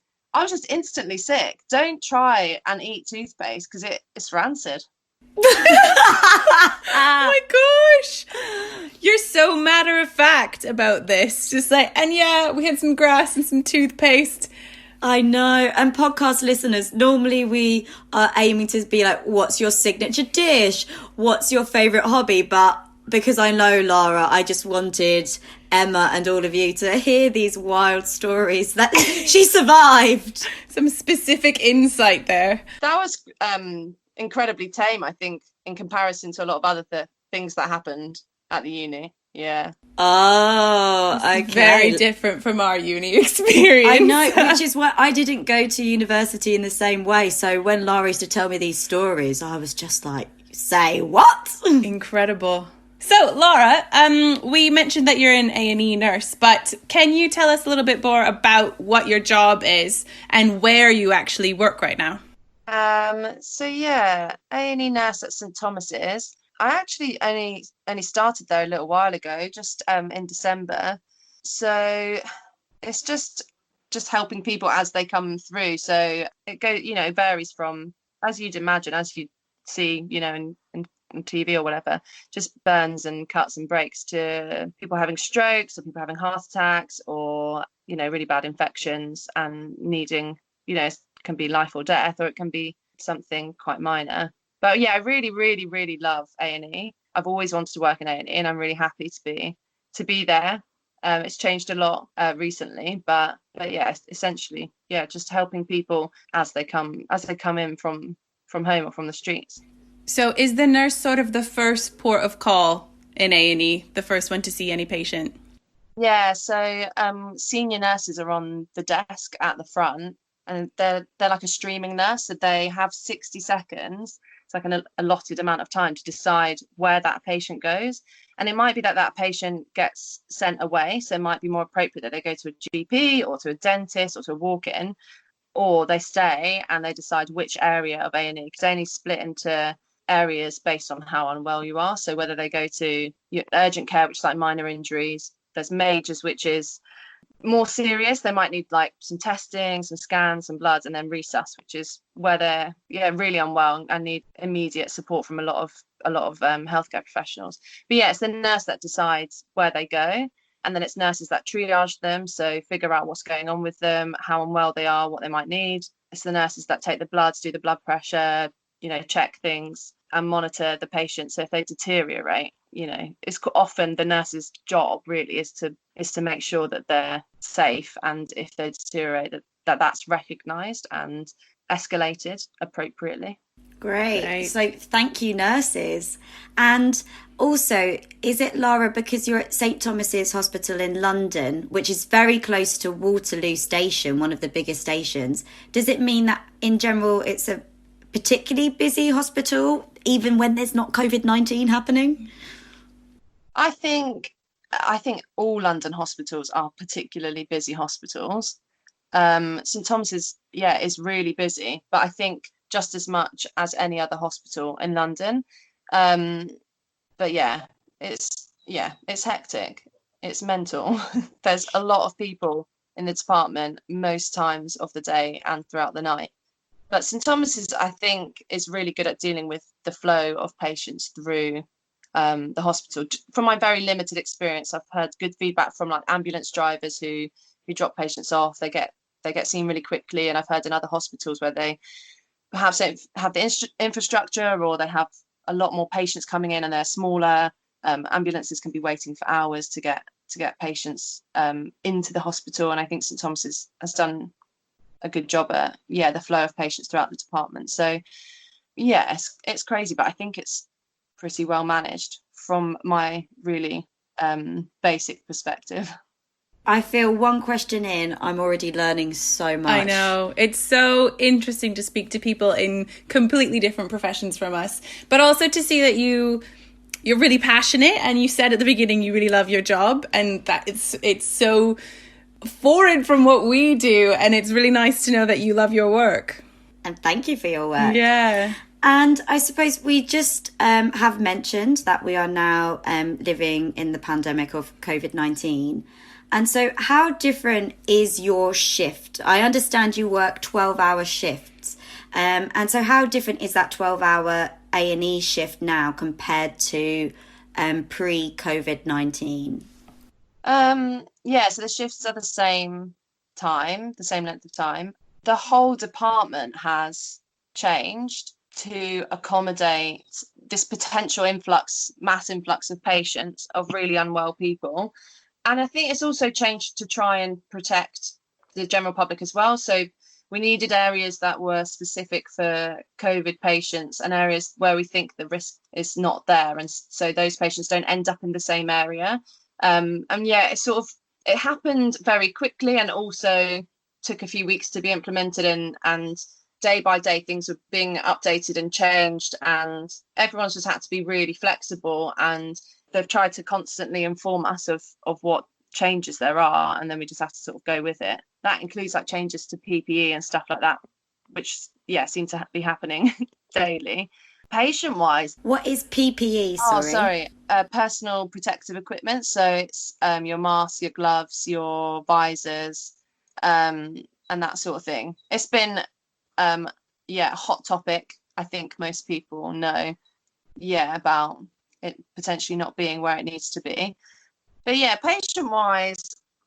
just instantly sick. Don't try and eat toothpaste because it's rancid. Oh my gosh, you're so matter of fact about this, just like, and yeah, we had some grass and some toothpaste. I know. And podcast listeners, normally we are aiming to be like, what's your signature dish? What's your favourite hobby? But because I know Lara, I just wanted Emma and all of you to hear these wild stories that she survived. Some specific insight there. That was incredibly tame, I think, in comparison to a lot of other things that happened at the uni. Yeah. Oh, okay. Very different from our uni experience. I know, which is why I didn't go to university in the same way. So when Lara used to tell me these stories, I was just like, say what? Incredible. So, Lara, we mentioned that you're an A&E nurse, but can you tell us a little bit more about what your job is and where you actually work right now? So yeah, A&E Nurse at St Thomas's. I actually only started there a little while ago, just in December. So it's just helping people as they come through. So it varies from, as you'd imagine, as you see, in TV or whatever, just burns and cuts and breaks, to people having strokes or people having heart attacks or, really bad infections and needing, it can be life or death, or it can be something quite minor. But yeah, I really, really, really love A&E. I've always wanted to work in A&E, and I'm really happy to be there. It's changed a lot recently, but yeah, essentially, yeah, just helping people as they come in from home or from the streets. So is the nurse sort of the first port of call in A&E, the first one to see any patient? Yeah, so senior nurses are on the desk at the front, and they're like a streaming nurse, so they have 60 seconds. It's like an allotted amount of time to decide where that patient goes. And it might be that patient gets sent away, so it might be more appropriate that they go to a GP or to a dentist or to a walk-in, or they stay and they decide which area of A&E, because A&E is split into areas based on how unwell you are. So whether they go to urgent care, which is like minor injuries, there's majors, which is more serious, they might need like some testing, some scans, some bloods, and then resus, which is where they're really unwell and need immediate support from a lot of healthcare professionals. But yeah, it's the nurse that decides where they go, and then it's nurses that triage them, so figure out what's going on with them, how unwell they are, what they might need. It's the nurses that take the bloods, do the blood pressure, check things and monitor the patient. So if they deteriorate, it's often the nurse's job really is to make sure that they're safe, and if they deteriorate, that's recognised and escalated appropriately. Great. So thank you, nurses. And also, is it, Lara, because you're at St Thomas's Hospital in London, which is very close to Waterloo Station, one of the biggest stations, does it mean that in general it's a particularly busy hospital, even when there's not COVID-19 happening? I think all London hospitals are particularly busy hospitals. St Thomas's, is really busy, but I think just as much as any other hospital in London. But yeah, it's hectic. It's mental. There's a lot of people in the department most times of the day and throughout the night. But St Thomas's, I think, is really good at dealing with the flow of patients through the hospital. From my very limited experience, I've heard good feedback from like ambulance drivers who drop patients off. They get seen really quickly, and I've heard in other hospitals where they perhaps don't have the infrastructure, or they have a lot more patients coming in and they're smaller. Ambulances can be waiting for hours to get patients into the hospital, and I think St Thomas's has done a good job at the flow of patients throughout the department. So yeah, it's crazy, but I think it's pretty well managed from my really basic perspective. I feel one question in, I'm already learning so much. I know. It's so interesting to speak to people in completely different professions from us, but also to see that you're really passionate, and you said at the beginning you really love your job, and that it's so foreign from what we do, and it's really nice to know that you love your work. And thank you for your work. Yeah. And I suppose we just have mentioned that we are now living in the pandemic of COVID-19. And so how different is your shift? I understand you work 12-hour shifts. And so how different is that 12-hour A&E shift now compared to pre-COVID-19? So the shifts are the same length of time. The whole department has changed to accommodate this potential mass influx of patients, of really unwell people. And I think it's also changed to try and protect the general public as well. So we needed areas that were specific for COVID patients and areas where we think the risk is not there. And so those patients don't end up in the same area. It happened very quickly and also took a few weeks to be implemented, and day by day things were being updated and changed, and everyone's just had to be really flexible, and they've tried to constantly inform us of what changes there are, and then we just have to sort of go with it. That includes like changes to PPE and stuff like that, which seem to be happening daily. Patient wise, what is PPE? Personal protective equipment. So it's your mask, your gloves, your visors, and that sort of thing. It's been a hot topic. I think most people know about it potentially not being where it needs to be. But patient wise,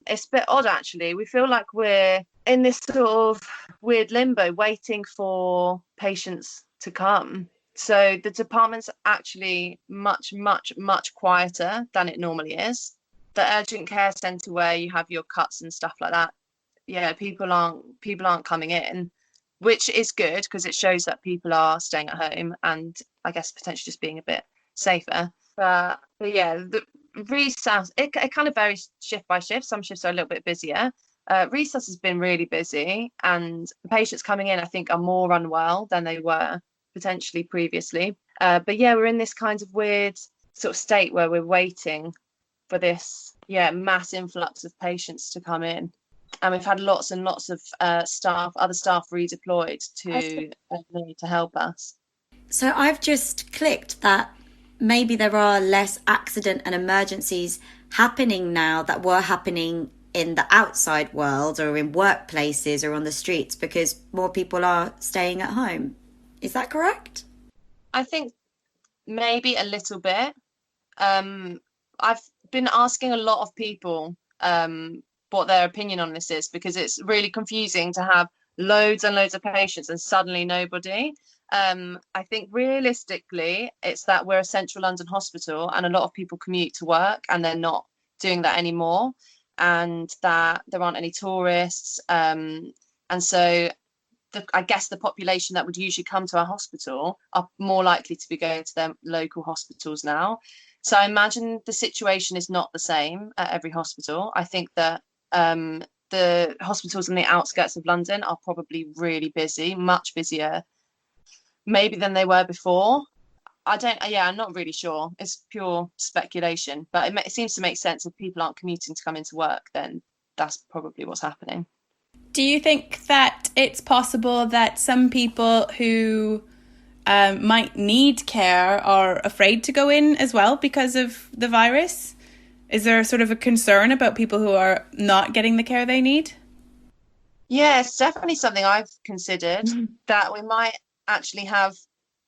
it's a bit odd actually. We feel like we're in this sort of weird limbo waiting for patients to come. So the department's actually much, much, much quieter than it normally is. The urgent care centre where you have your cuts and stuff like that, people aren't coming in, which is good because it shows that people are staying at home and I guess potentially just being a bit safer. But the resus, it kind of varies shift by shift. Some shifts are a little bit busier. Resus has been really busy, and the patients coming in I think are more unwell than they were potentially previously. We're in this kind of weird sort of state where we're waiting for this mass influx of patients to come in, and we've had lots and lots of other staff redeployed to help us. So I've just clicked that maybe there are less accident and emergencies happening now that were happening in the outside world or in workplaces or on the streets because more people are staying at home. Is that correct? I think maybe a little bit. I've been asking a lot of people what their opinion on this is, because it's really confusing to have loads and loads of patients and suddenly nobody. I think realistically, it's that we're a central London hospital and a lot of people commute to work and they're not doing that anymore, and that there aren't any tourists. And so I guess the population that would usually come to our hospital are more likely to be going to their local hospitals now. So I imagine the situation is not the same at every hospital. I think that the hospitals on the outskirts of London are probably really busy, much busier maybe than they were before. I'm not really sure. It's pure speculation, but it seems to make sense. If people aren't commuting to come into work, then that's probably what's happening. Do you think that it's possible that some people who might need care are afraid to go in as well because of the virus? Is there sort of a concern about people who are not getting the care they need? Yeah, it's definitely something I've considered, that we might actually have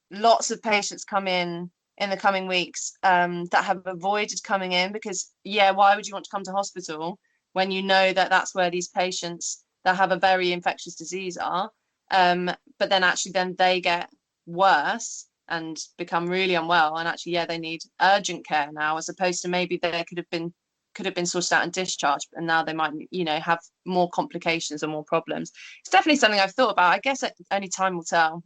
lots of patients come in the coming weeks that have avoided coming in because, why would you want to come to hospital when you know that that's where these patients that have a very infectious disease are, but then they get worse and become really unwell, and actually they need urgent care now, as opposed to maybe they could have been sorted out and discharged, and now they might have more complications or more problems. It's definitely something I've thought about. I guess only time will tell.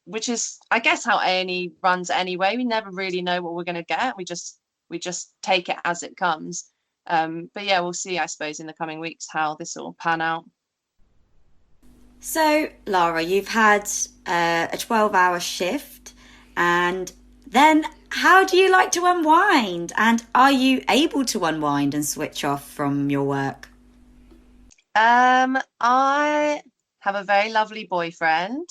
Which is I guess how A&E runs anyway. We never really know what we're going to get. We just take it as it comes. We'll see, I suppose, in the coming weeks how this will pan out. So, Lara, you've had a 12-hour shift, and then how do you like to unwind? And are you able to unwind and switch off from your work? I have a very lovely boyfriend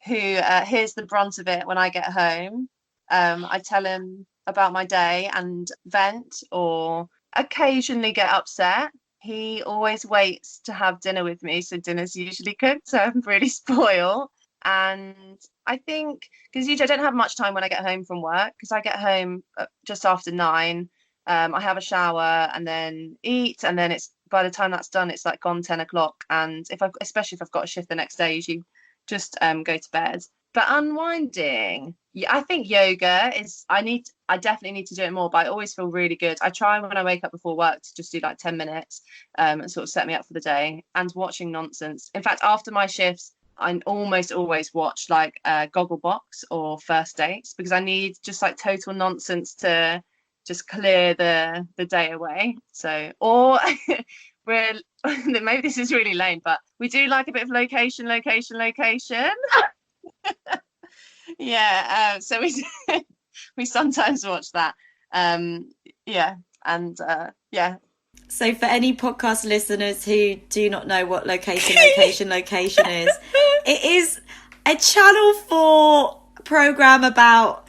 who hears the brunt of it when I get home. I tell him about my day and vent or occasionally get upset. He always waits to have dinner with me, so dinner's usually cooked, so I'm really spoiled. And I think because usually I don't have much time when I get home from work, because I get home just after 9. I have a shower and then eat, and then it's by the time that's done, it's like gone 10 o'clock. And especially if I've got a shift the next day, I usually just go to bed. But unwinding, yeah, I think yoga is, I definitely need to do it more, but I always feel really good. I try when I wake up before work to just do like 10 minutes and sort of set me up for the day. And watching nonsense. In fact, after my shifts, I almost always watch like Gogglebox or First Dates, because I need just like total nonsense to just clear the day away. So, or we're maybe this is really lame, but we do like a bit of location. Yeah, so we sometimes watch that. Yeah, and yeah. So for any podcast listeners who do not know what location is, it is a Channel 4 program about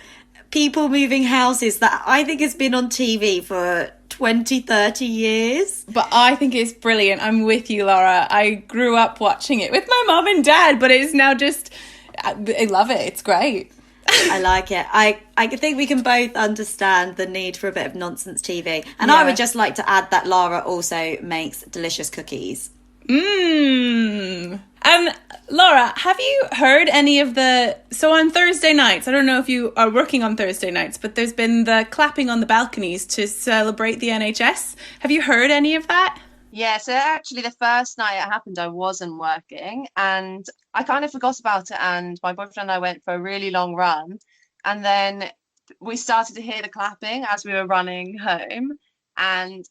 people moving houses that I think has been on TV for 20, 30 years. But I think it's brilliant. I'm with you, Lara. I grew up watching it with my mum and dad, but it's now just, I love it. It's great. I like it. I think we can both understand the need for a bit of nonsense TV. And I would just like to add that Lara also makes delicious cookies. Laura, have you heard any of so on Thursday nights, I don't know if you are working on Thursday nights, but there's been the clapping on the balconies to celebrate the NHS. Have you heard any of that? Yeah, so actually the first night it happened, I wasn't working and I kind of forgot about it, and my boyfriend and I went for a really long run, and then we started to hear the clapping as we were running home. And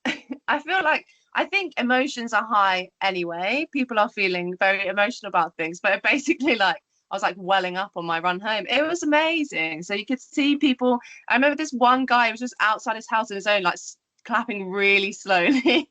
I think emotions are high anyway. People are feeling very emotional about things, but basically I was like welling up on my run home. It was amazing. So you could see people. I remember this one guy was just outside his house on his own, like clapping really slowly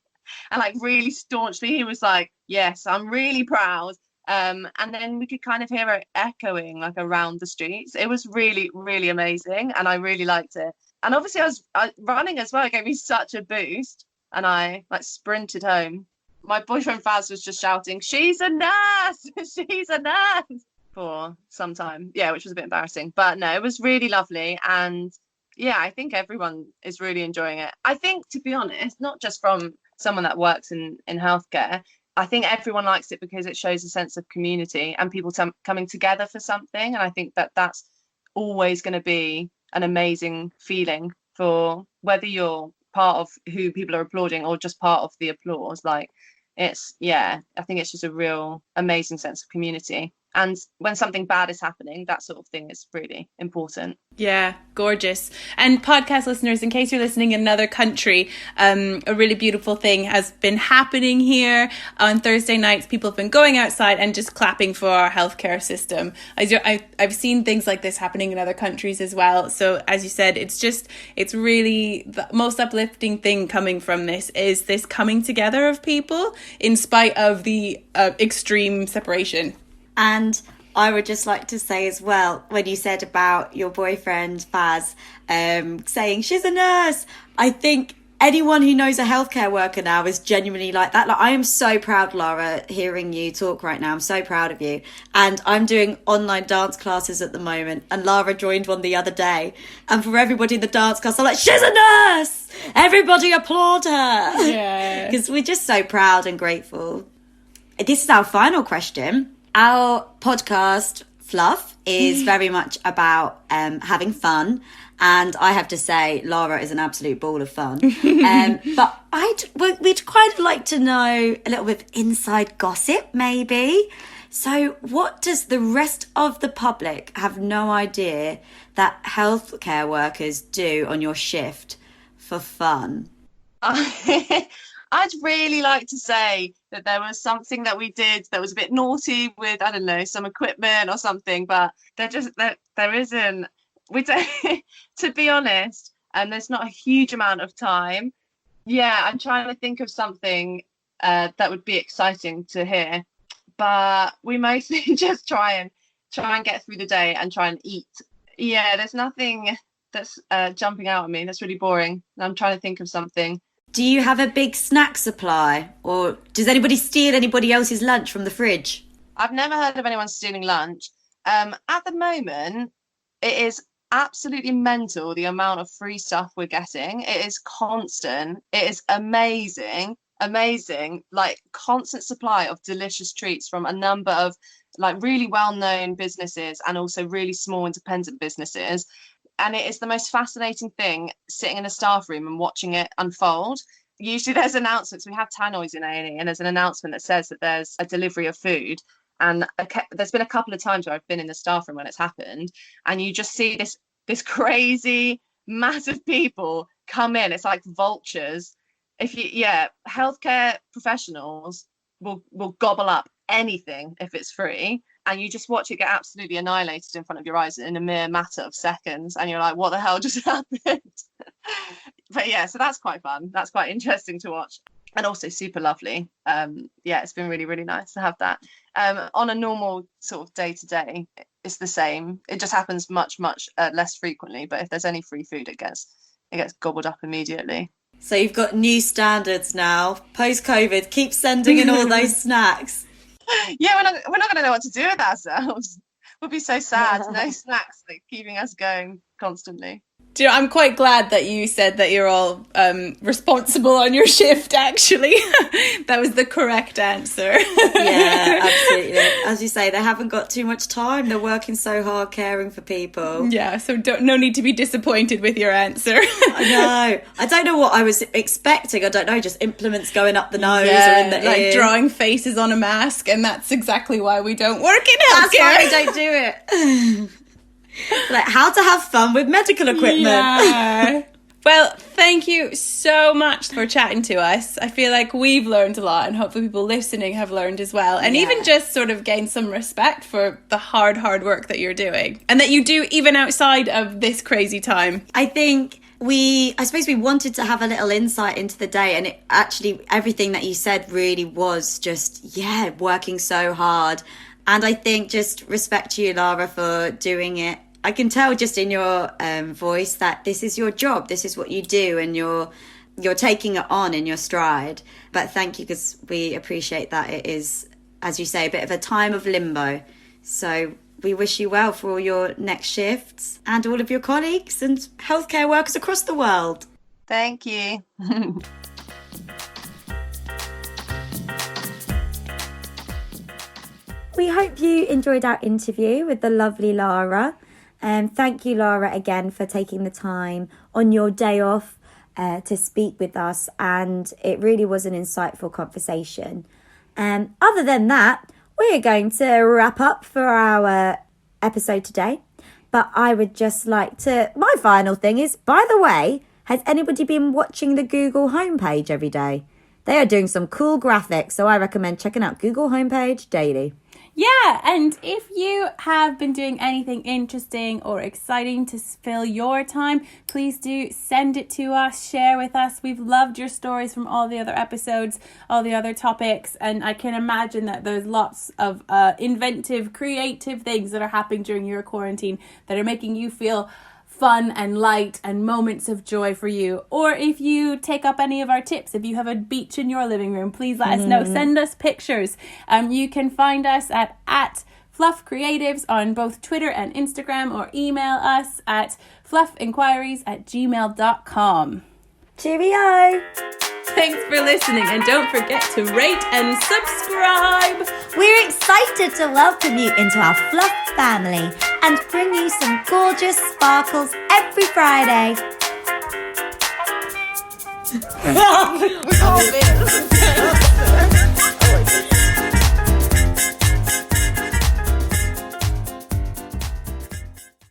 and like really staunchly. He was like, yes, I'm really proud. And then we could kind of hear it echoing like around the streets. It was really, really amazing, and I really liked it. And obviously I running as well. It gave me such a boost, and I like sprinted home. My boyfriend Faz was just shouting, "She's a nurse! She's a nurse!" for some time. Yeah, which was a bit embarrassing, but no, it was really lovely. And yeah, I think everyone is really enjoying it. I think, to be honest, not just from someone that works in healthcare, I think everyone likes it because it shows a sense of community and people coming together for something. And I think that's always going to be an amazing feeling, for whether you're part of who people are applauding or just part of the applause. Like, it's, yeah, I think it's just a real amazing sense of community. And when something bad is happening, that sort of thing is really important. Yeah, gorgeous. And podcast listeners, in case you're listening in another country, a really beautiful thing has been happening here on Thursday nights. People have been going outside and just clapping for our healthcare system. I've seen things like this happening in other countries as well. So as you said, it's really the most uplifting thing coming from this is this coming together of people in spite of the extreme separation. And I would just like to say as well, when you said about your boyfriend, Faz, saying she's a nurse, I think anyone who knows a healthcare worker now is genuinely like that. Like, I am so proud, Lara, hearing you talk right now. I'm so proud of you. And I'm doing online dance classes at the moment, and Lara joined one the other day. And for everybody in the dance class, I'm like, she's a nurse! Everybody applaud her! Yeah. Because we're just so proud and grateful. This is our final question. Our podcast, Fluff, is very much about having fun. And I have to say, Lara is an absolute ball of fun. But we'd quite like to know a little bit of inside gossip, maybe. So what does the rest of the public have no idea that healthcare workers do on your shift for fun? I'd really like to say that there was something that we did that was a bit naughty with, I don't know, some equipment or something, but there isn't. We don't, to be honest, and there's not a huge amount of time. Yeah, I'm trying to think of something that would be exciting to hear, but we mostly just try and get through the day and try and eat. Yeah, there's nothing that's jumping out at me. That's really boring. I'm trying to think of something. Do you have a big snack supply, or does anybody steal anybody else's lunch from the fridge? I've never heard of anyone stealing lunch. At the moment, it is absolutely mental the amount of free stuff we're getting. It is constant. It is amazing, like constant supply of delicious treats from a number of like really well-known businesses and also really small independent businesses. And it is the most fascinating thing sitting in a staff room and watching it unfold. Usually there's announcements. We have tannoys in A&E, and there's an announcement that says that there's a delivery of food. And there's been a couple of times where I've been in the staff room when it's happened, and you just see this crazy mass of people come in. It's like vultures. Healthcare professionals will gobble up anything if it's free, and you just watch it get absolutely annihilated in front of your eyes in a mere matter of seconds, and you're like, what the hell just happened? But yeah, so that's quite fun. That's quite interesting to watch, and also super lovely. It's been really, really nice to have that. On a normal sort of day to day, it's the same. It just happens much less frequently, but if there's any free food, it gets gobbled up immediately. So you've got new standards now, post-COVID. Keep sending in all those snacks. Yeah, we're not going to know what to do with ourselves. We'll be so sad. No snacks, like keeping us going constantly. Do you know, I'm quite glad that you said that you're all responsible on your shift, actually. That was the correct answer. Yeah, absolutely. As you say, they haven't got too much time. They're working so hard caring for people. Yeah, so no need to be disappointed with your answer. I know. I don't know what I was expecting. I don't know, just implements going up the nose or in the like ear. Drawing faces on a mask, and that's exactly why we don't work in healthcare. That's why we don't do it. Like how to have fun with medical equipment. Yeah. Well, thank you so much for chatting to us. I feel like we've learned a lot, and hopefully people listening have learned as well. And even just sort of gain some respect for the hard work that you're doing, and that you do even outside of this crazy time. I think I suppose we wanted to have a little insight into the day, and it actually, everything that you said really was just, working so hard. And I think just respect to you, Lara, for doing it. I can tell just in your voice that this is your job, this is what you do, and you're taking it on in your stride. But thank you, because we appreciate that it is, as you say, a bit of a time of limbo. So we wish you well for all your next shifts and all of your colleagues and healthcare workers across the world. Thank you. We hope you enjoyed our interview with the lovely Lara. Thank you, Lara, again for taking the time on your day off to speak with us. And it really was an insightful conversation. Other than that, we're going to wrap up for our episode today. But I would just like to... My final thing is, by the way, has anybody been watching the Google homepage every day? They are doing some cool graphics, so I recommend checking out Google homepage daily. Yeah, and if you have been doing anything interesting or exciting to fill your time, please do send it to us, share with us. We've loved your stories from all the other episodes, all the other topics, and I can imagine that there's lots of inventive, creative things that are happening during your quarantine that are making you feel fun and light and moments of joy for you. Or if you take up any of our tips, if you have a beach in your living room, please let us know. Send us pictures. You can find us at Fluff Creatives on both Twitter and Instagram, or email us at fluffinquiries@gmail.com. Cheerio! Thanks for listening, and don't forget to rate and subscribe. We're excited to welcome you into our Fluff family and bring you some gorgeous sparkles every Friday. With all this.